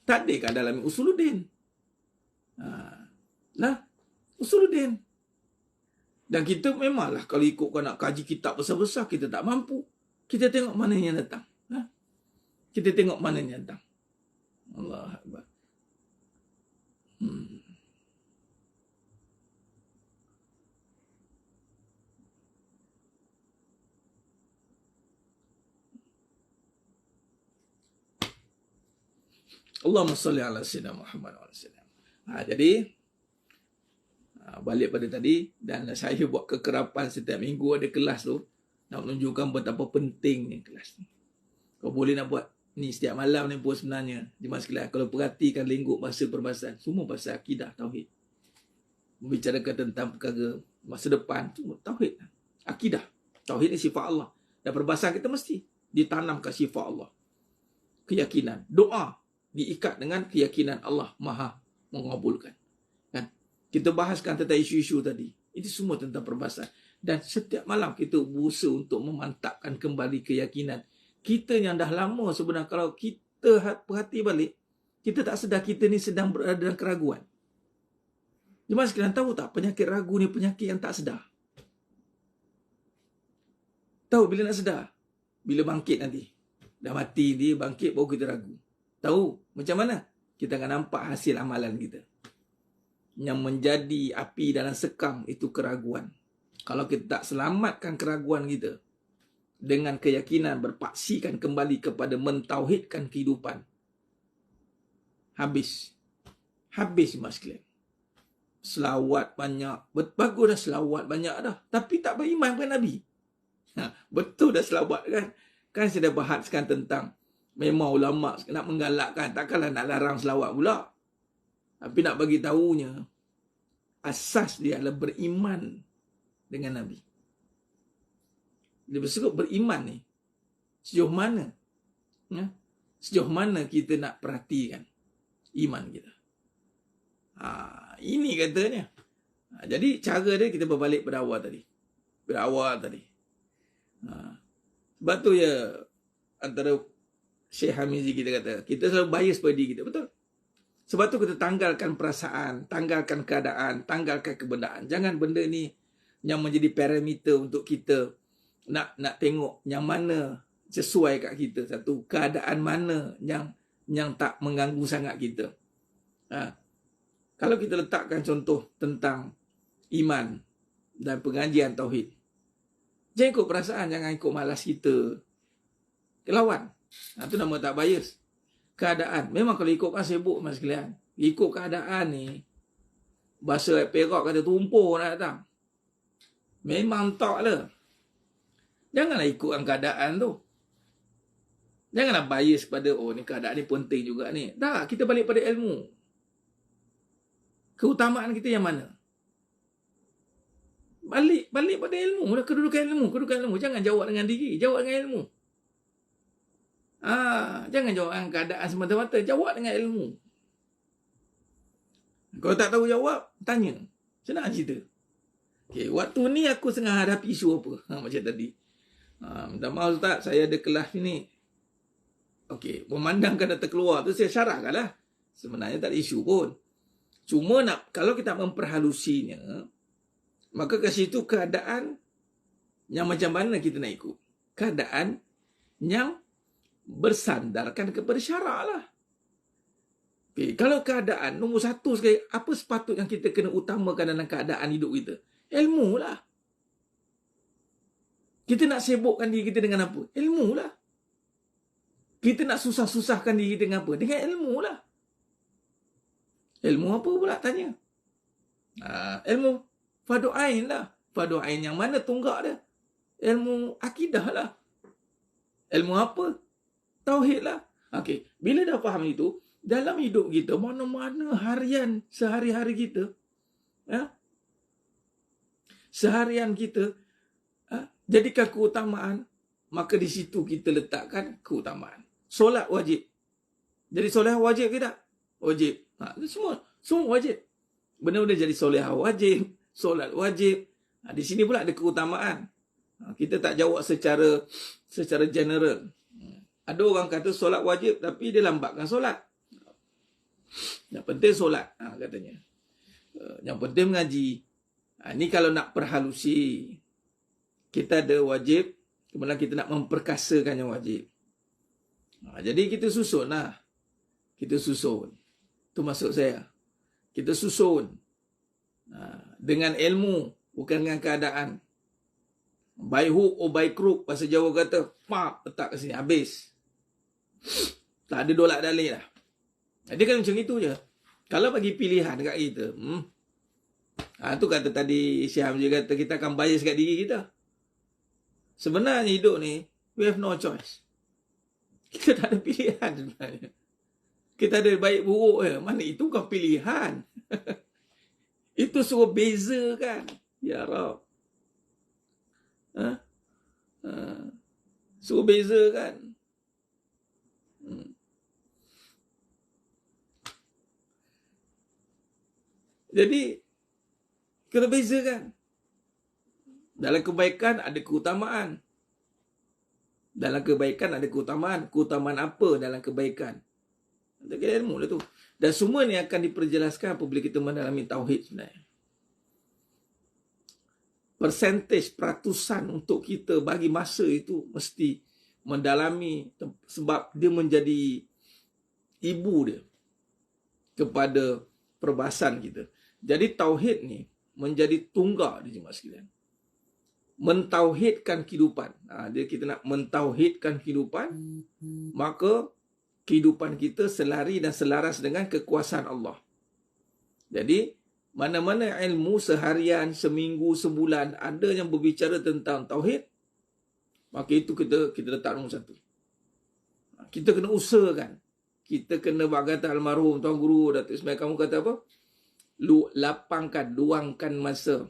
tak ada kan dalami usuluddin. Usuluddin. Dan kita memanglah kalau ikutkan nak kaji kitab besar-besar, kita tak mampu. Kita tengok mana yang datang. Kita tengok mana yang datang. Allah Akbar. Allahumma salli ala sayyidina Muhammad wa sallam. Jadi balik pada tadi, dan saya buat kekerapan setiap minggu ada kelas tu, nak menunjukkan betapa pentingnya kelas ni. Kau boleh nak buat ni setiap malam ni pun sebenarnya. Jemaah sekalian, kalau perhatikan lingguk bahasa perbahasan, semua pasal akidah, tauhid. Membicarakan tentang perkara masa depan, semua tauhid. Akidah. Tauhid ni sifat Allah. Dan perbahasan kita mesti ditanamkan sifat Allah. Keyakinan. Doa diikat dengan keyakinan Allah Maha mengabulkan. Kan? Kita bahaskan tentang isu-isu tadi. Itu semua tentang perbahasan. Dan setiap malam kita berusaha untuk memantapkan kembali keyakinan. Kita yang dah lama sebenarnya, kalau kita perhati balik, kita tak sedar kita ni sedang berada dalam keraguan. Jemaah sekalian tahu tak, penyakit ragu ni penyakit yang tak sedar. Tahu bila nak sedar? Bila bangkit nanti. Dah mati dia, bangkit baru kita ragu. Tahu macam mana? Kita akan nampak hasil amalan kita. Yang menjadi api dalam sekam itu keraguan. Kalau kita tak selamatkan keraguan kita dengan keyakinan, berpaksikan kembali kepada mentauhidkan kehidupan, habis. Habis mas sekalian. Selawat banyak. Bagus dah selawat banyak dah. Tapi tak beriman kepada Nabi. Betul dah selawat kan? Kan saya dah bahaskan tentang memang ulama nak menggalakkan. Takkanlah nak larang selawat pula. Tapi nak bagi tahunya, asas dia adalah beriman dengan Nabi. Dia bersebut beriman ni. Sejauh mana? Sejauh mana kita nak perhatikan iman kita. Ini katanya. Jadi cara dia kita berbalik pada awal tadi. Sebab tu ya, antara Syekh Hamizi kita kata, kita selalu bias pada diri kita. Betul? Sebab tu kita tanggalkan perasaan, tanggalkan keadaan, tanggalkan kebendaan. Jangan benda ni yang menjadi parameter untuk kita nak tengok yang mana sesuai kat kita. Satu, keadaan mana yang tak mengganggu sangat kita. Kalau kita letakkan contoh tentang iman dan pengajian tauhid, jangan ikut perasaan, jangan ikut malas kita. Lawan. Itu nama tak bias. Keadaan. Memang kalau ikutkan sibuk mas sekalian. Ikut keadaan ni, bahasa Perak kata tumpur nak datang. Memang tak lah. Janganlah ikutkan keadaan tu. Janganlah bias pada, oh ni keadaan ni penting juga ni. Tak, kita balik pada ilmu. Keutamaan kita yang mana? Balik pada ilmu. Kedudukan ilmu. Jangan jawab dengan diri. Jawab dengan ilmu. Jangan jawab dengan keadaan semata-mata. Jawab dengan ilmu. Kalau tak tahu jawab, tanya. Senang cerita. Okay, waktu ni aku tengah hadapi isu apa? Macam tadi. Minta maaf Ustaz, saya ada kelas ni. Okey, memandangkan data keluar tu saya syarahkan lah. Sebenarnya tak ada isu pun. Cuma kalau kita memperhalusinya, maka ke situ keadaan yang macam mana kita nak ikut? Keadaan yang bersandarkan kepada syarak lah. Okay. Kalau keadaan nombor satu sekali, apa sepatutnya kita kena utamakan dalam keadaan hidup kita? Ilmu lah. Kita nak sibukkan diri kita dengan apa? Ilmu lah. Kita nak susah-susahkan diri kita dengan apa? Dengan ilmu lah. Ilmu apa pula tanya? Ilmu fardu ain lah. Fardu ain yang mana tunggak dia? Ilmu akidah lah. Ilmu apa? Tauhid lah. Okey, bila dah faham itu, dalam hidup kita, mana-mana harian sehari-hari kita, seharian kita, jadikan keutamaan, maka di situ kita letakkan keutamaan. Solat wajib. Jadi solat wajib ke tak? Wajib. Semua wajib. Benda-benda jadi solat wajib, solat wajib. Di sini pula ada keutamaan. Kita tak jawab secara general. Ada orang kata solat wajib tapi dia lambatkan solat. Yang penting solat, katanya. Yang penting mengaji. Ini kalau nak perhalusi. Kita ada wajib, kemudian kita nak memperkasakan yang wajib. Jadi kita susun lah. Kita susun. Itu maksud saya. Kita susun. Dengan ilmu, bukan dengan keadaan. By hook or by crook, bahasa Jawa kata, pap, letak ke sini, habis. Tak ada dolak dalik lah. Dia kan macam itu je. Kalau bagi pilihan dekat kita, tu kata tadi Syam je kata, kita akan bias kat diri kita. Sebenarnya hidup ni, we have no choice. Kita tak ada pilihan sebenarnya. Kita ada baik buruk je. Mana itu bukan pilihan. Itu suruh bezakan. Ya Rab. Suruh bezakan. Jadi, kena bezakan. Dalam kebaikan ada keutamaan. Dalam kebaikan ada keutamaan. Keutamaan apa dalam kebaikan? Kita kena ilmu lah tu. Dan semua ni akan diperjelaskan apabila kita mendalami tauhid sebenarnya. Persentage, peratusan untuk kita bagi masa itu mesti mendalami sebab dia menjadi ibu dia kepada perbahasan kita. Jadi tauhid ni menjadi tunggak di jemaah sekalian. Mentauhidkan kehidupan. Kita nak mentauhidkan kehidupan, maka kehidupan kita selari dan selaras dengan kekuasaan Allah. Jadi, mana-mana ilmu seharian, seminggu, sebulan, ada yang berbicara tentang tauhid, maka itu kita letak nombor satu. Kita kena usahakan. Kita kena buat kata almarhum Tuan Guru Datuk Ismail, kamu kata apa? Lapangkan, luangkan masa,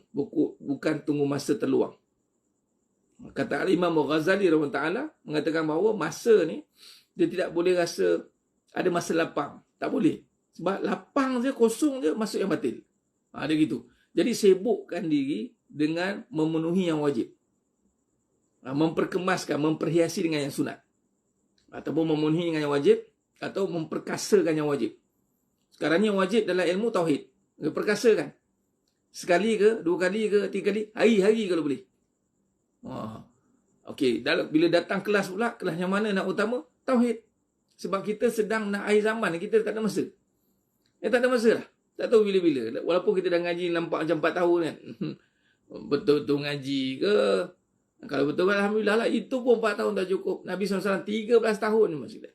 bukan tunggu masa terluang. Kata Imam Ghazali rahimahullah mengatakan bahawa masa ni dia tidak boleh rasa ada masa lapang. Tak boleh. Sebab lapang je, kosong je, masuk yang batil. Dia gitu. Jadi sibukkan diri dengan memenuhi yang wajib. Memperkemaskan, memperhiasi dengan yang sunat. Ataupun memenuhi dengan yang wajib, atau memperkasakan yang wajib. Sekarang ni yang wajib dalam ilmu tauhid. Perkasakan. Sekali ke, dua kali ke, tiga kali, hari-hari kalau boleh. Okey, bila datang kelas pula, kelas yang mana nak utama? Tauhid. Sebab kita sedang nak akhir zaman, kita tak ada masa. Tak ada masa lah. Tak tahu bila-bila. Walaupun kita dah ngaji nampak macam 4 tahun kan. Betul-betul ngaji ke? Kalau betul kan alhamdulillah lah. Itu pun 4 tahun tak cukup. Nabi SAW 13 tahun masih dah.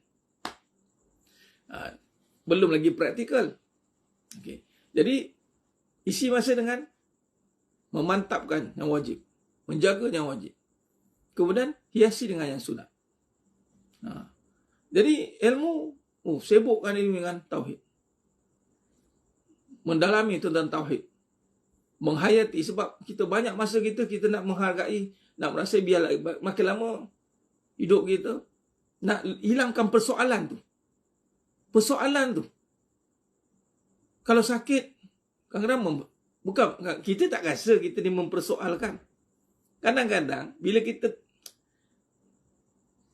Belum lagi praktikal. Okey. Jadi, isi masa dengan memantapkan yang wajib. Menjaga yang wajib. Kemudian, hiasi dengan yang sunat. Jadi, ilmu, sibukkan ilmu dengan tauhid. Mendalami tentang tauhid. Menghayati, sebab kita banyak masa kita nak menghargai, nak merasa biar makin lama hidup kita, nak hilangkan persoalan tu. Persoalan tu. Kalau sakit, kadang-kadang bukan, kita tak rasa kita ni mempersoalkan. Kadang-kadang bila kita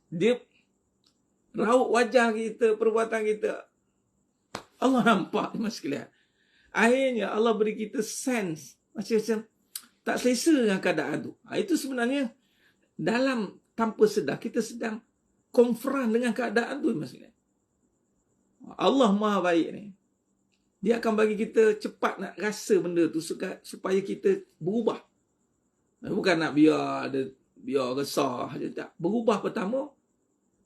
dia raut wajah kita, perbuatan kita, Allah nampak mas sekalian. Akhirnya Allah beri kita sense macam tak selesa dengan keadaan tu. Itu sebenarnya dalam tanpa sedar kita sedang konfront dengan keadaan tu maksudnya. Allah Maha baik ni. Dia akan bagi kita cepat nak rasa benda tu supaya kita berubah. Bukan nak biar resah je, tak. Berubah pertama,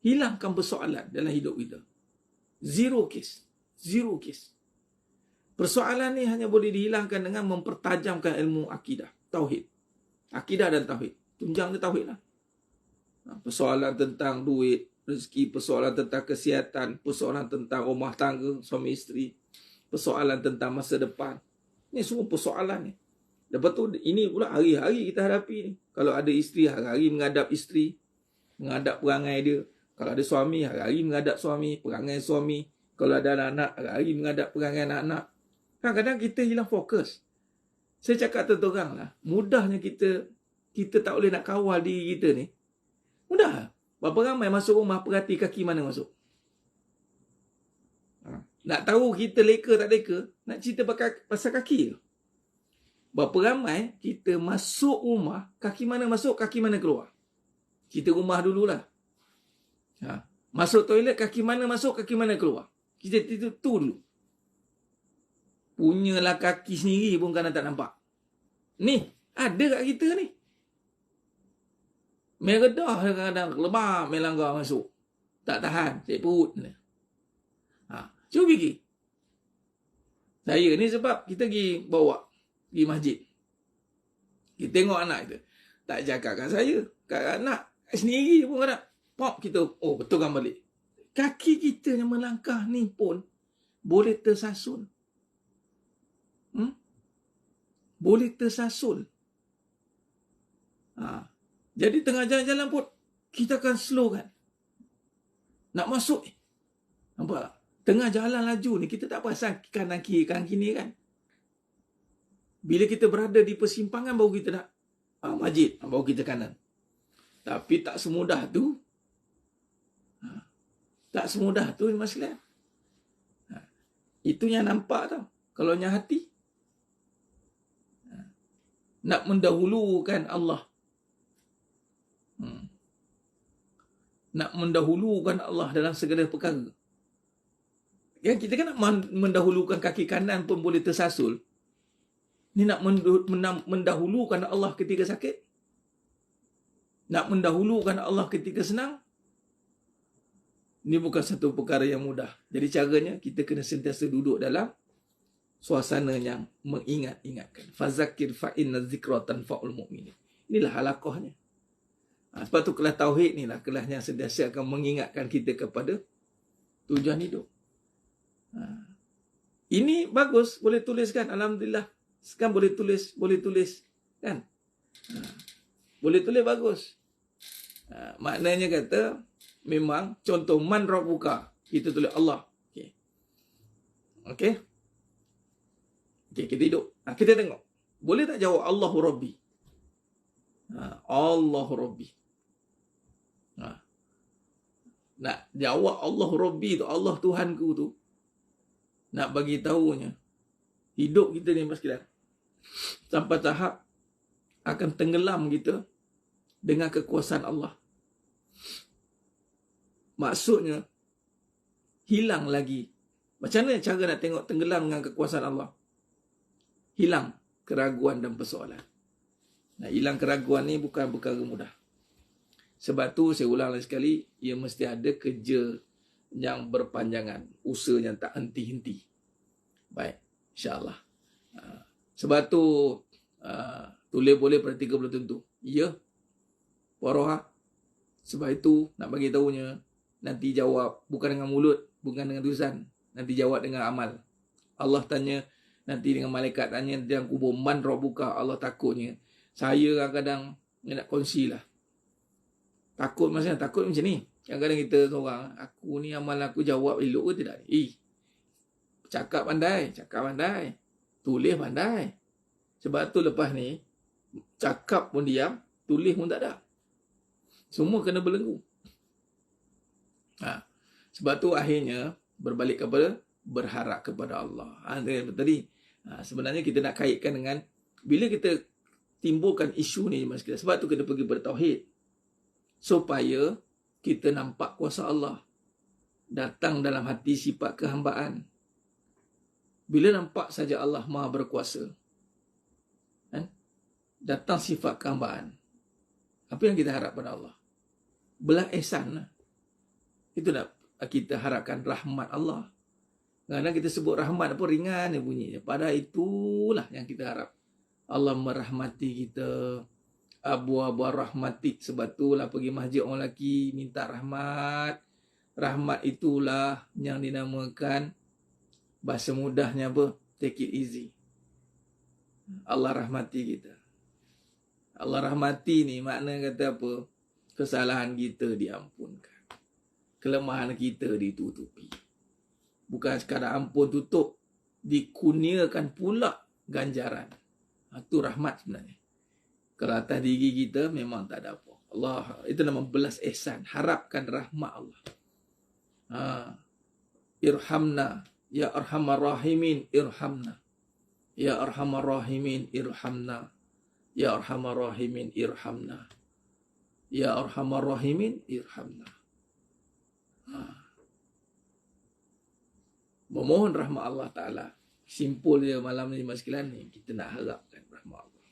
hilangkan persoalan dalam hidup kita. Zero case. Persoalan ni hanya boleh dihilangkan dengan mempertajamkan ilmu akidah, tauhid. Akidah dan tauhid. Tunjang dia tauhid lah. Persoalan tentang duit, rezeki, persoalan tentang kesihatan, persoalan tentang rumah tangga, suami isteri, persoalan tentang masa depan. Ini semua persoalan ni. Lepas tu, ini pula hari-hari kita hadapi ni. Kalau ada isteri, hari-hari menghadap isteri, menghadap perangai dia. Kalau ada suami, hari-hari menghadap suami, perangai suami. Kalau ada anak-anak, hari-hari menghadap perangai anak-anak. Kadang-kadang kita hilang fokus. Saya cakap terang lah, mudahnya kita tak boleh nak kawal diri kita ni. Mudah. Berapa ramai masuk rumah perhati kaki mana masuk. Nak tahu kita leka tak leka, nak cerita pasal kaki. Berapa ramai kita masuk rumah, kaki mana masuk, kaki mana keluar. Kita rumah dululah. Masuk toilet, kaki mana masuk, kaki mana keluar. Kita tu dulu. Punyalah kaki sendiri pun kadang tak nampak. Ni, ada kat kita ni. Meredah kadang-kadang, lemak melanggar masuk. Tak tahan, sakit perut. Cuba fikir. Saya ni sebab kita pergi pergi masjid. Kita tengok anak kita. Tak cakap kat saya. Kat anak sendiri pun kadang. Pop kita, betulkan balik. Kaki kita yang melangkah ni pun boleh tersasul. Boleh tersasul. Jadi tengah jalan-jalan pun kita akan slow kan. Nak masuk ni. Nampak tak? Tengah jalan laju ni kita tak perasan kanan kiri kan. Bila kita berada di persimpangan baru kita nak masjid, baru kita kanan. Tapi tak semudah tu. Tak semudah tu Mas Lian. Itu yang nampak tau. Kalau yang hati nak mendahulukan Allah. Nak mendahulukan Allah dalam segala perkara. Ya, kita kan nak mendahulukan kaki kanan pun boleh tersasul. Ni nak mendahulukan Allah ketika sakit. Nak mendahulukan Allah ketika senang. Ini bukan satu perkara yang mudah. Jadi caranya kita kena sentiasa duduk dalam suasana yang mengingat-ingatkan. Fazakir fa inna zikra tanfa'ul mu'minin. Inilah halaqahnya. Sebab tu kelas tauhid ni lah kelas yang sentiasa akan mengingatkan kita kepada tujuan hidup. Ini bagus, boleh tuliskan. Alhamdulillah. Sekarang boleh tulis kan. Boleh tulis bagus. Maknanya kata memang contoh man rabbuka, kita tulis Allah. Okey, kita hidup. Kita tengok. Boleh tak jawab Allahu Rabbi? Allahu Rabbi. Nak jawab Allahu Rabbi tu, Allah Tuhanku tu, nak bagi tahunya hidup kita ni Mas Kilan sampai tahap akan tenggelam kita dengan kekuasaan Allah. Maksudnya hilang lagi. Macam mana cara nak tengok tenggelam dengan kekuasaan Allah? Hilang keraguan dan persoalan. Hilang keraguan ni bukan perkara mudah. Sebab tu saya ulang lagi sekali, ia mesti ada kerja yang berpanjangan, usaha yang tak henti-henti. Baik, insya-Allah. Sebab tu tulis boleh pada 30 tentu. Ya. Waroha. Sebab itu nak bagi tahunya, nanti jawab bukan dengan mulut, bukan dengan tulisan, nanti jawab dengan amal. Allah tanya nanti dengan malaikat tanya dalam kubur, man rabbuka, Allah takutnya. Saya kadang-kadang nak kongsilah. Takut macam ni. Kadang-kadang kita seorang, aku ni amal aku jawab elok ke tidak? Cakap pandai. Tulis pandai. Sebab tu lepas ni, cakap pun diam, tulis pun tak ada. Semua kena belenggu. Sebab tu akhirnya berbalik kepada berharap kepada Allah. Tadi Sebenarnya kita nak kaitkan dengan bila kita timbulkan isu ni, sebab tu kena pergi bertauhid supaya kita nampak kuasa Allah datang dalam hati, sifat kehambaan. Bila nampak saja Allah Maha berkuasa, kan? Datang sifat kehambaan. Apa yang kita harap pada Allah? Belah ihsan lah. Itu nak kita harapkan rahmat Allah. Kadang kita sebut rahmat apa ringan dia bunyinya. Padahal itulah yang kita harap. Allah merahmati kita. Abu-abu rahmatik. Sebab itulah pergi masjid orang lelaki minta rahmat. Rahmat itulah yang dinamakan, bahasa mudahnya apa? Take it easy. Allah rahmati kita. Allah rahmati ni makna kata apa? Kesalahan kita diampunkan. Kelemahan kita ditutupi. Bukan sekadar ampun tutup, dikurniakan pula ganjaran. Itu rahmat sebenarnya. Kalau atas diri kita memang tak ada apa. Allah, itu nama belas ihsan. Harapkan rahmat Allah. Irhamna. Ya arhamar rahimin, irhamna. Ya arhamar rahimin, irhamna. Ya arhamar rahimin, irhamna. Ya arhamar rahimin, irhamna. Memohon rahmat Allah Ta'ala. Simpul dia malam ni, mas sekalian ni. Kita nak harapkan rahmat Allah.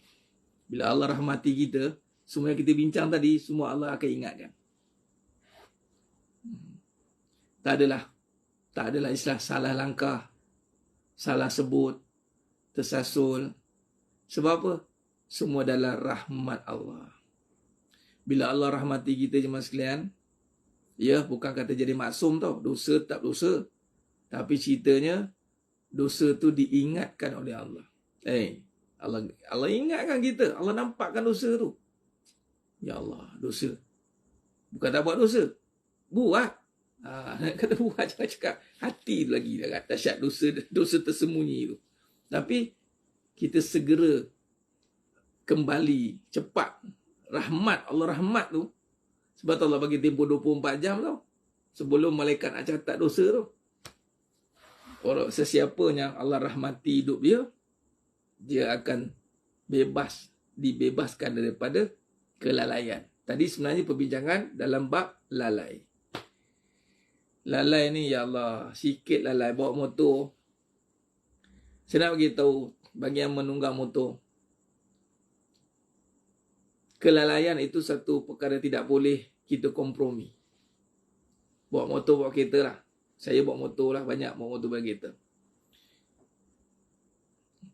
Bila Allah rahmati kita, semua yang kita bincang tadi, semua Allah akan ingatkan. Tak adalah istilah salah langkah, salah sebut, tersasul. Sebab apa? Semua adalah rahmat Allah. Bila Allah rahmati kita jemaah sekalian, ya, bukan kata jadi maksum tau. Dosa tak dosa. Tapi ceritanya, dosa tu diingatkan oleh Allah. Allah ingatkan kita. Allah nampakkan dosa tu. Ya Allah, dosa. Bukan tak buat dosa. Buat. Kata buat, jangan cakap. Hati tu lagi dah dahsyat dosa tersembunyi tu. Tapi, kita segera kembali cepat. Rahmat, Allah rahmat tu. Sebab Allah bagi tempoh 24 jam tau. Sebelum malaikat nak catat dosa tu. Orang sesiapa yang Allah rahmati hidup dia, dia akan dibebaskan daripada kelalaian. Tadi sebenarnya perbincangan dalam bab lalai. Lalai ni, ya Allah, sikit lalai bawa motor. Saya nak beritahu bagi yang menunggang motor. Kelalaian itu satu perkara tidak boleh kita kompromi. Bawa motor, bawa kereta lah. Saya bawa motor lah, banyak bawa motor bagi kereta.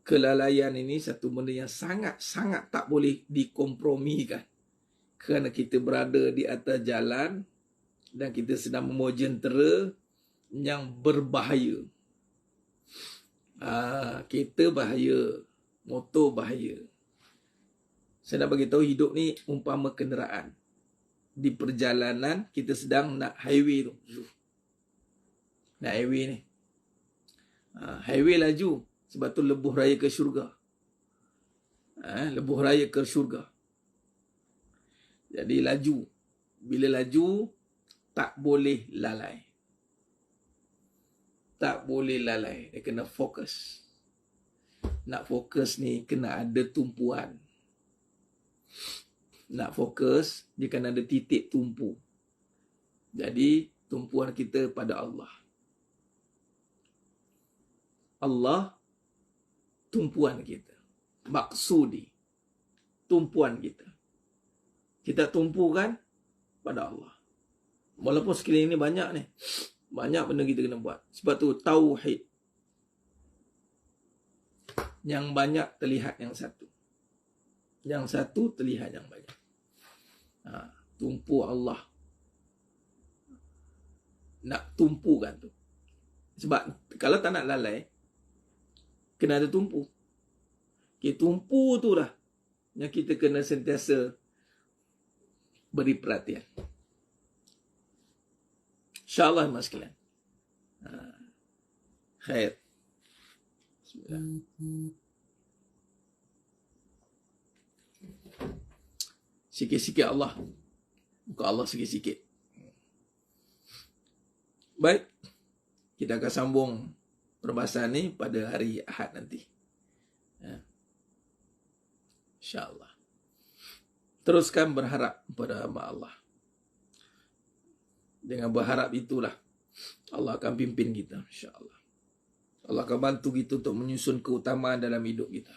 Kelalaian ini satu benda yang sangat-sangat tak boleh dikompromikan. Kerana kita berada di atas jalan dan kita sedang membawa jentera yang berbahaya. Kereta bahaya, motor bahaya. Saya nak bagi tahu hidup ni umpama kenderaan. Di perjalanan kita sedang nak highway tu. Nak highway ni. Highway laju. Sebab tu lebuh raya ke syurga. Lebuh raya ke syurga. Jadi laju. Bila laju, tak boleh lalai. Tak boleh lalai. Dia kena fokus. Nak fokus ni kena ada tumpuan. Nak fokus, dia kena ada titik tumpu. Jadi, tumpuan kita pada Allah. Allah, tumpuan kita. Maksudi, tumpuan kita. Kita tumpukan pada Allah. Walaupun sekeliling ni banyak ni. Banyak benda kita kena buat. Sebab tu, tauhid. Yang banyak terlihat yang satu. Yang satu terlihat yang banyak. Tumpu Allah. Nak tumpukan tu. Sebab kalau tak nak lalai, kena ada tumpu. Okay, tumpu tu lah yang kita kena sentiasa beri perhatian. InsyaAllah mas sekalian. Khair. Bismillah. Sikit-sikit Allah. Bukan Allah sikit-sikit. Baik. Kita akan sambung perbahasan ni pada hari Ahad nanti. InsyaAllah. Teruskan berharap kepada hamba Allah. Dengan berharap itulah Allah akan pimpin kita, insyaAllah. Allah akan bantu kita untuk menyusun keutamaan dalam hidup kita.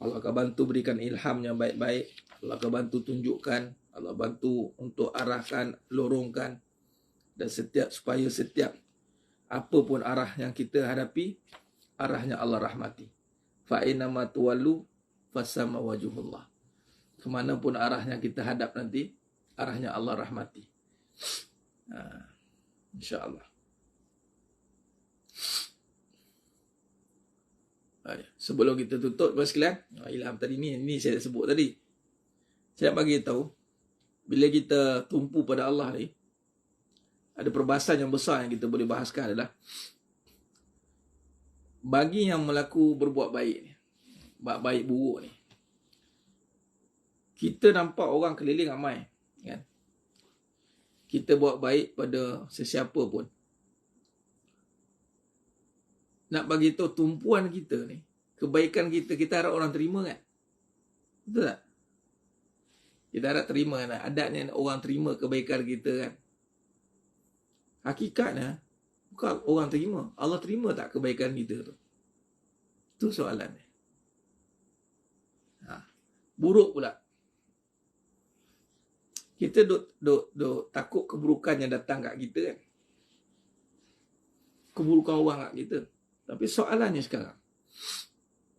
Allah akan bantu berikan ilham yang baik-baik. Allah akan bantu tunjukkan. Allah bantu untuk arahkan, lorongkan. Dan supaya setiap apa pun arah yang kita hadapi, arahnya Allah rahmati. Fa'inama tuwallu fasama wajuhullah. Kemanapun arahnya kita hadap nanti, arahnya Allah rahmati. InsyaAllah. Sebelum kita tutup, tuan sekalian, ilham tadi ni saya sebut tadi. Saya nak bagi tahu, bila kita tumpu pada Allah ni, ada perbahasan yang besar yang kita boleh bahaskan adalah, bagi yang berbuat baik ni, baik buruk ni, kita nampak orang keliling ramai, kan? Kita buat baik pada sesiapa pun. Nak bagi tahu tumpuan kita ni, kebaikan kita, kita harap orang terima kan? Betul tak? Kita harap terima kan? Adatnya orang terima kebaikan kita kan? Hakikatnya, bukan orang terima. Allah terima tak kebaikan kita tu? Itu soalannya. Buruk pula. Kita duk takut keburukan yang datang kat kita kan? Keburukan orang kat kita. Tapi soalannya sekarang,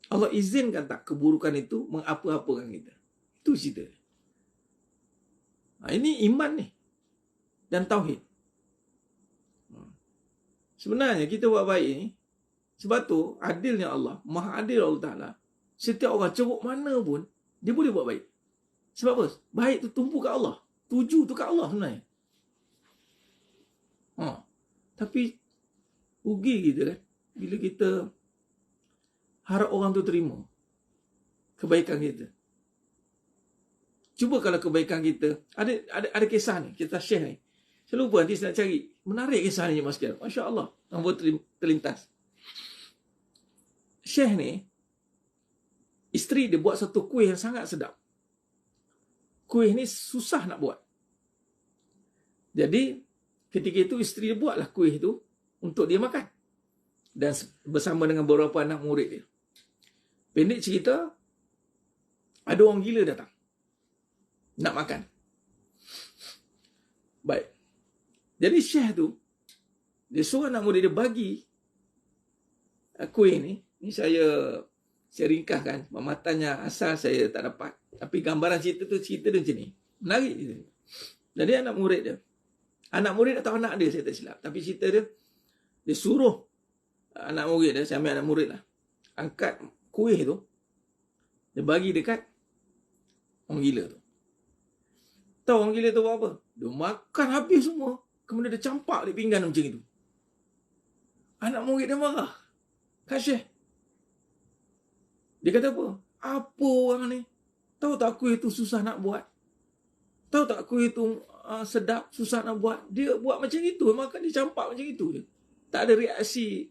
Allah izinkan tak keburukan itu mengapa-apakan kita? Itu cerita. Ini iman ni. Dan tauhid. Sebenarnya kita buat baik ni, sebab tu adilnya Allah, maha adil Allah Ta'ala, setiap orang ceruk mana pun, dia boleh buat baik. Sebab apa? Baik tu tumpu kat Allah. Tuju tu kat Allah sebenarnya. Tapi rugi kita kan, bila kita harap orang tu terima kebaikan kita. Cuba kalau kebaikan kita, ada kisah ni, kita share ni. Saya lupa nanti saya nak cari. Menarik kisah ni, Mas Kian. Masya Allah. Nombor terlintas. Syekh ni, isteri dia buat satu kuih yang sangat sedap. Kuih ni susah nak buat. Jadi, ketika itu isteri dia buatlah kuih itu untuk dia makan. Dan bersama dengan beberapa anak murid dia. Pendek cerita, ada orang gila datang. Nak makan. Baik. Jadi Syekh tu, dia suruh anak murid dia bagi kuih ni. Ni saya ringkaskan. Matanya asal saya tak dapat. Tapi gambaran cerita dia macam ni. Menarik. Jadi anak murid atau anak dia, saya tak silap. Tapi cerita dia, dia suruh anak murid dia, saya ambil anak murid lah, angkat kuih tu, dia bagi dekat orang gila tu. Tahu orang gila tu buat apa? Dia makan habis semua. Kemudian dia campak di pinggan macam itu. Anak murid dia marah. Kan Syekh? Dia kata apa? Apa orang ni? Tahu tak kuih itu susah nak buat? Tahu tak kuih itu sedap, susah nak buat? Dia buat macam itu. Makan dia campak macam itu je. Tak ada reaksi.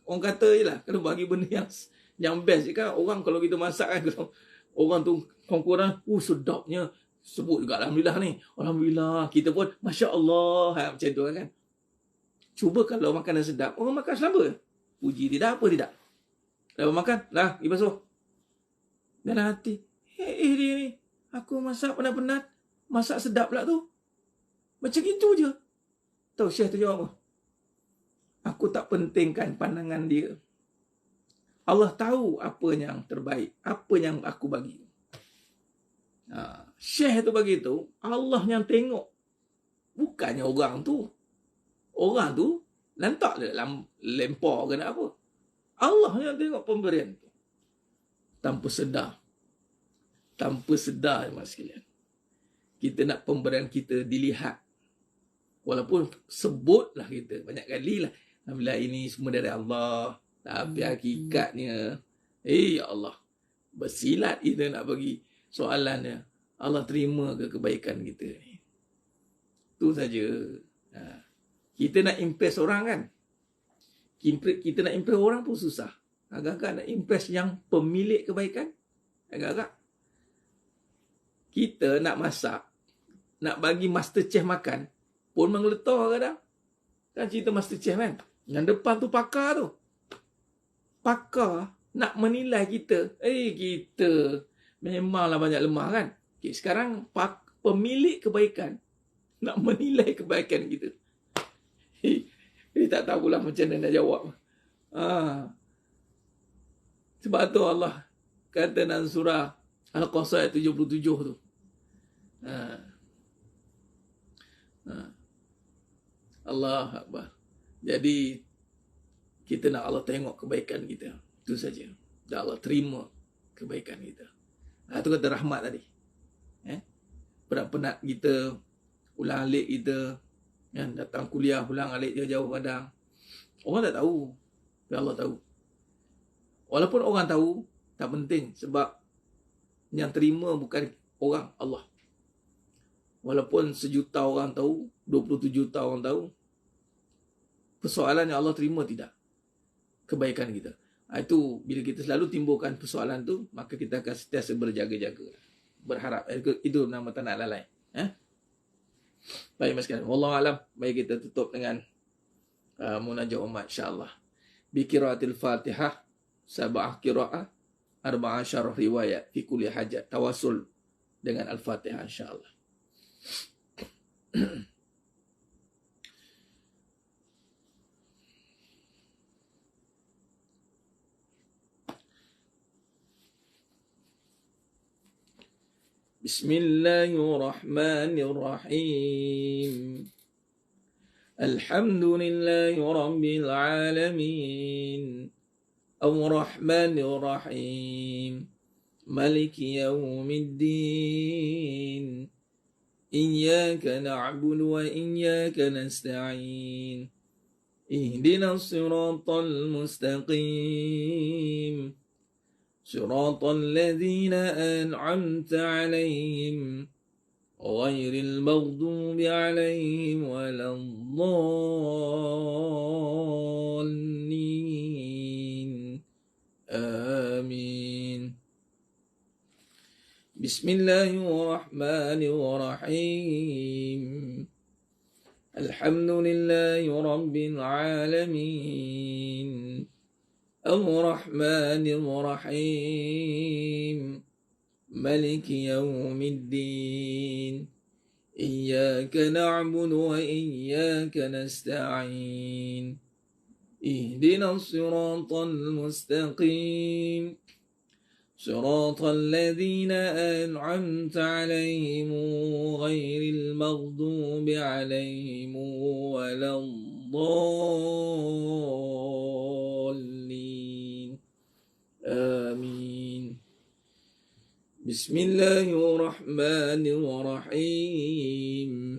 Orang kata je lah. Kalau bagi benda yang best je kan. Orang kalau kita masak kan. Kalau orang tu kurang-kurang. Sedapnya. Sebut juga Alhamdulillah ni. Alhamdulillah. Kita pun Masya Allah. Macam tu kan. Cuba kalau makanan sedap. Orang makan selama. Puji tidak apa tidak. Lepas makan. Lah. Pergi basuh. Dalam hati. Dia ni. Aku masak penat-penat. Masak sedap pula tu. Macam itu je. Tahu Syekh tu jawab apa? Aku tak pentingkan pandangan dia. Allah tahu apa yang terbaik. Apa yang aku bagi. Syekh tu bagi tu, Allah yang tengok. Bukannya orang tu. Orang tu lantak dia lempar ke nak apa. Allah yang tengok pemberian tu. Tanpa sedar. Tanpa sedar, mas sekalian. Kita nak pemberian kita dilihat. Walaupun sebutlah kita banyak kali lah. Alhamdulillah ini semua dari Allah. Tapi hakikatnya, ya Allah. Bersilat kita nak bagi soalannya. Allah terima ke kebaikan kita ni? Itu saja. Kita nak impress orang kan? Kita nak impress orang pun susah. Agak-agak nak impress yang pemilik kebaikan. Agak-agak. Kita nak masak, nak bagi Master Chef makan, pun menggeletar kadang. Kan cerita Master Chef kan? Yang depan tu pakar tu. Pakar nak menilai kita. Kita memanglah banyak lemah kan? Okay, sekarang pemilik kebaikan nak menilai kebaikan kita. Dia tak tahulah macam mana nak jawab. Sebab tu Allah kata dalam surah Al-Qasas ayat 77 tu. Allah Akbar. Jadi kita nak Allah tengok kebaikan kita. Itu saja. Dan Allah terima kebaikan kita. Itu kata rahmat tadi. Penat-penat kita, ulang alik kita, datang kuliah, ulang alik jauh-jauh kadang. Orang tak tahu. Tapi Allah tahu. Walaupun orang tahu, tak penting. Sebab yang terima bukan orang, Allah. Walaupun 1 juta orang tahu, 27 juta orang tahu, persoalannya Allah terima tidak kebaikan kita. Itu bila kita selalu timbulkan persoalan tu, maka kita akan sentiasa berjaga-jaga, berharap. Itu nama tak nak lalai. Baik mas sekalian, wallahu alam. Baik, kita tutup dengan munajat umat insya-Allah. Bi qiraatil Fatihah, 7 qiraah, 14 riwayat fi kulli hajat. Tawassul dengan Al-Fatihah insya-Allah. Bismillahirrahmanirrahim. Alhamdulillahi rabbil alamin. Ar-Rahmanir-Rahim. Maliki yaumiddin. Iyyaka na'budu wa iyyaka nasta'in. Ihdinas siratal mustaqim. Siratal ladzina an'amta 'alaihim ghairil maghdubi 'alaihim waladdallin. Amin. Bismillahirrahmanirrahim. Alhamdulillahi rabbil alamin. Ar-Rahmanir-Rahim. Maliki yaumiddin. Iyyaka na'budu wa iyyaka nasta'in. Ihdinas siratal mustaqim. Siratal ladzina an'amta 'alaihim ghairil maghdubi 'alaihim waladdallin. Amin. Bismillahirrahmanirrahim.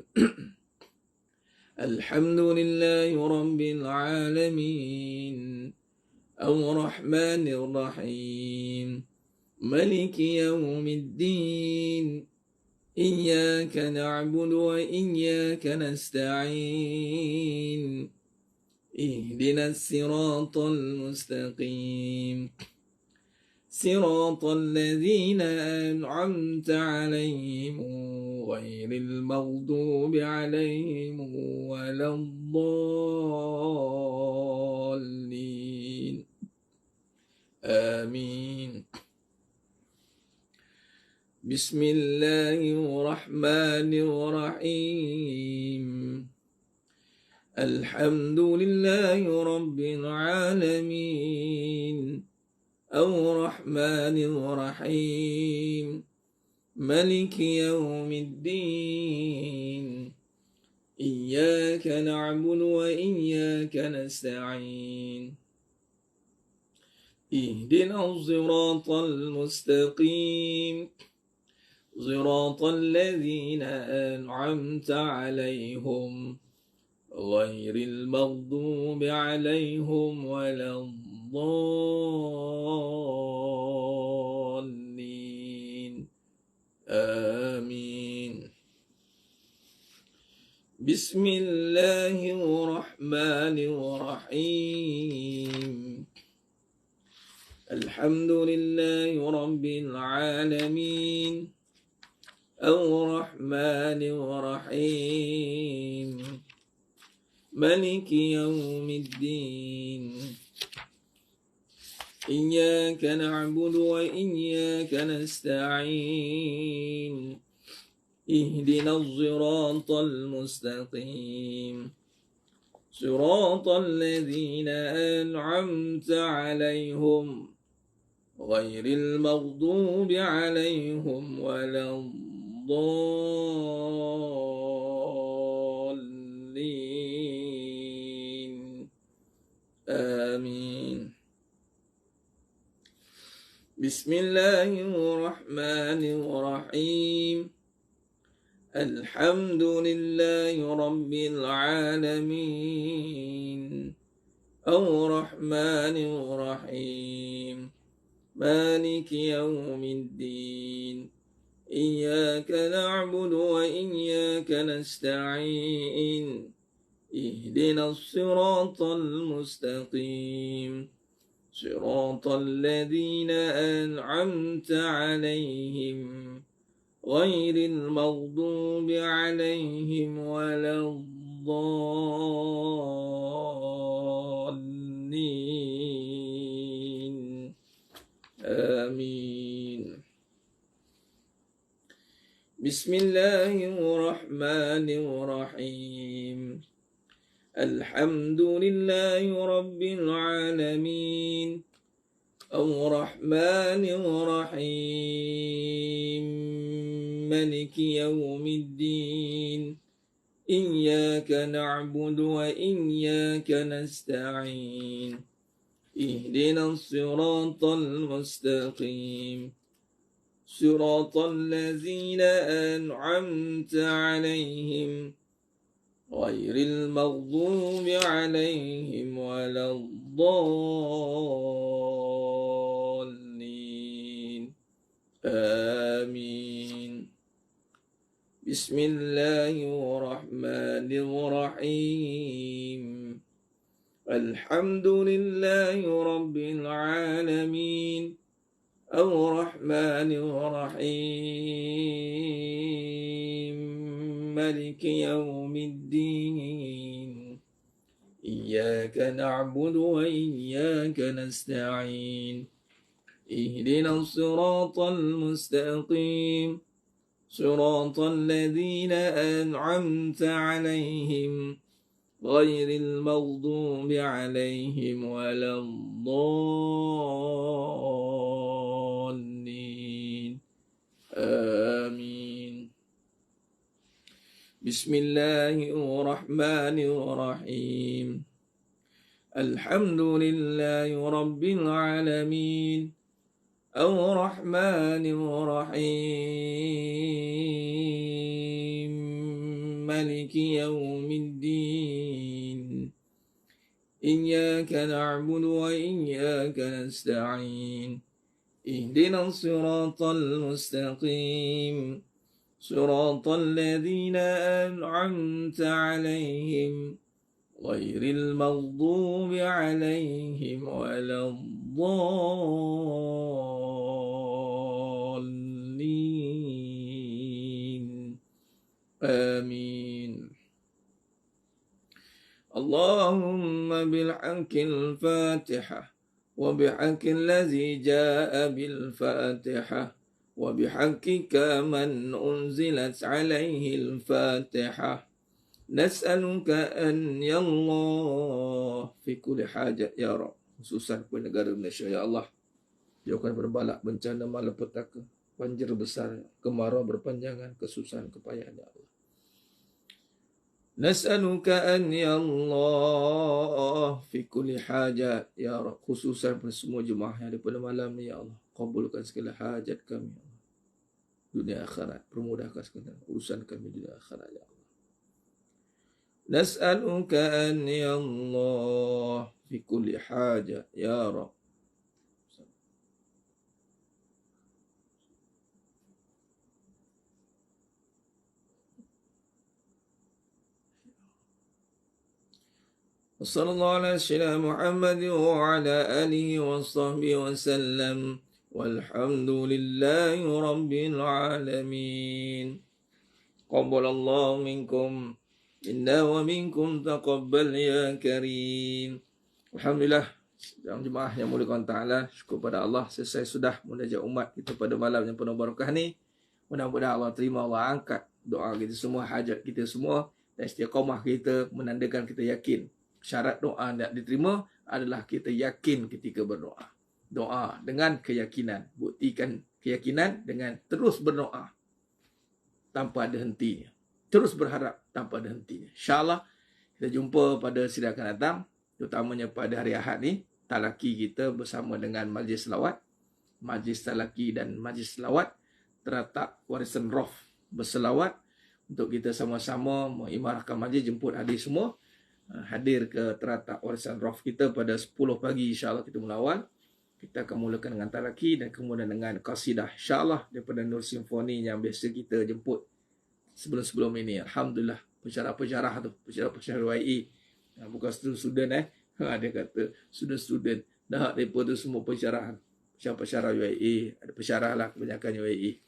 Alhamdulillahi rabbil alamin. Ar-Rahmanir-Rahim. Maliki yaumiddin. Iyyaka na'budu wa iyyaka nasta'in. Ihdinas siratal mustaqim. Siratal ladzina an'amta 'alaihim ghairil maghdubi 'alaihim waladdallin. Amin. Bismillahirrahmanirrahim. Alhamdulillahi rabbil alamin. Ar-Rahmanir-Rahim. Maliki yaumiddin. Iyyaka na'budu wa iyyaka nasta'in. Ihdinas siratal mustaqim. Siratal ladzina an'amta 'alaihim ghairil maghdubi 'alaihim waladdallin. Amin. Bismillahirrahmanirrahim. الحمد لله رب العالمين الرحمن الرحيم مالك يوم الدين إياك نعبد وإياك نستعين اهدنا الصراط المستقيم صراط الذين أنعمت عليهم غير المغضوب عليهم ولا الضالين آمين. بسم الله الرحمن الرحيم الحمد لله رب العالمين الرحمن الرحيم مالك يوم الدين إياك نعبد وإياك نستعين اهدنا الصراط المستقيم صراط الذين أنعمت عليهم غير المغضوب عليهم ولا الضالين آمين. بسم الله الرحمن الرحيم الحمد لله رب العالمين الرحمن الرحيم مالك يوم الدين إياك نعبد وإياك نستعين اهدنا الصراط المستقيم صراط الذين أنعمت عليهم غير المغضوب عليهم ولا الضالين آمين. بسم الله الرحمن الرحيم الحمد لله رب العالمين الرحمن الرحيم مالك يوم الدين إياك نعبد وإياك نستعين اهدنا الصراط المستقيم صراط الذين أنعمت عليهم غير المغضوب عليهم ولا الضالين آمين. بسم الله الرحمن الرحيم الحمد لله رب العالمين الرحمن الرحيم مالك يوم الدين إياك نعبد وإياك نستعين اهدنا الصراط المستقيم صراط الذين أنعمت عليهم غير المغضوب عليهم ولا الضالين آمين. اللهم بالحق الفاتحة وبحق الذي جاء بالفاتحة وبحقك من أنزلت عليه الفاتحة نسألك أن يا الله في كل حاجة يا رب khususan kepada negara Malaysia ya Allah jauhkan berbalak bencana malapetaka banjir besar kemarau berpanjangan kesusahan kepayahan ya Allah. Nas'aluka an ya Allah fi kulli hajat ya Rabb khususan pada semua jemaah yang ada pada malam ni ya Allah kabulkan segala hajat kami ya Allah. Dunia akhirat permudahkan segala urusan kami dunia akhirat ya Allah. Nas'aluka an ya Allah fi kulli hajat ya Rabb. وصلى الله على سيدنا محمد وعلى آله وصحبه وسلم والحمد لله رب العالمين قبل الله منكم إنا ومنكم تقبل يا كريم. Alhamdulillah, yang jemaah yang muliakan Ta'ala, syukur pada Allah selesai sudah munajat umat kita pada malam yang penuh barakah ni. Mudah-mudahan Allah terima, Allah angkat doa kita semua, hajat kita semua, dan istiqamah kita menandakan kita yakin. Syarat doa nak diterima adalah kita yakin ketika berdoa. Doa dengan keyakinan. Buktikan keyakinan dengan terus berdoa tanpa ada hentinya. Terus berharap tanpa ada hentinya. InsyaAllah kita jumpa pada sidang akan datang, terutamanya pada hari Ahad ni. Talaki kita bersama dengan Majlis Selawat. Majlis Talaki dan Majlis Selawat terletak warisan Roh berselawat untuk kita sama-sama mengimarahkan majlis, jemput hadir semua. Hadir ke teratak warisan Roh kita pada 10 pagi, insyaAllah kita mula awal. Kita akan mulakan dengan talaki dan kemudian dengan qasidah, insyaAllah daripada Nur Simfoni yang biasa kita jemput sebelum-sebelum ini. Alhamdulillah, pensyarah-pensyarah tu, pensyarah-pensyarah YE, bukan student dia kata student dah daripada tu semua pensyarahan, pensyarah YE, ada pensyarah lah kebanyakan YE.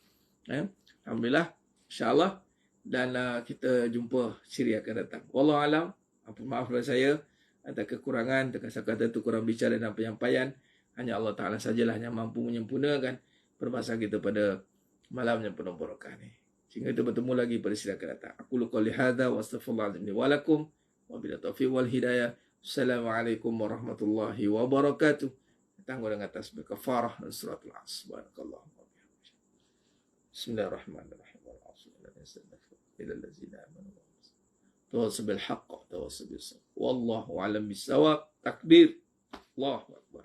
Alhamdulillah, insyaAllah, dan kita jumpa siri akan datang. Wallahualam. Apa maaf pada saya atas kekurangan, kata itu kurang bicara dan penyampaian. Hanya Allah Ta'ala sajalah yang mampu menyempurnakan perbahasan kita pada malam yang penuh barakah ni. Sehingga kita bertemu lagi pada sidang akan datang. Aku qouli hadza wa astaghfirullahaladzim wa lakum wa billahi taufiq wal hidayah. Assalamualaikum warahmatullahi wabarakatuh. Tangguh dengan tasbih kafarah dan suratul As. Barakallahu. Bismillahirrahmanirrahim. Ila allazina amanu. تواصل بالحق وتواصل بالصبر والله أعلم بالصواب. تكبير، الله أكبر.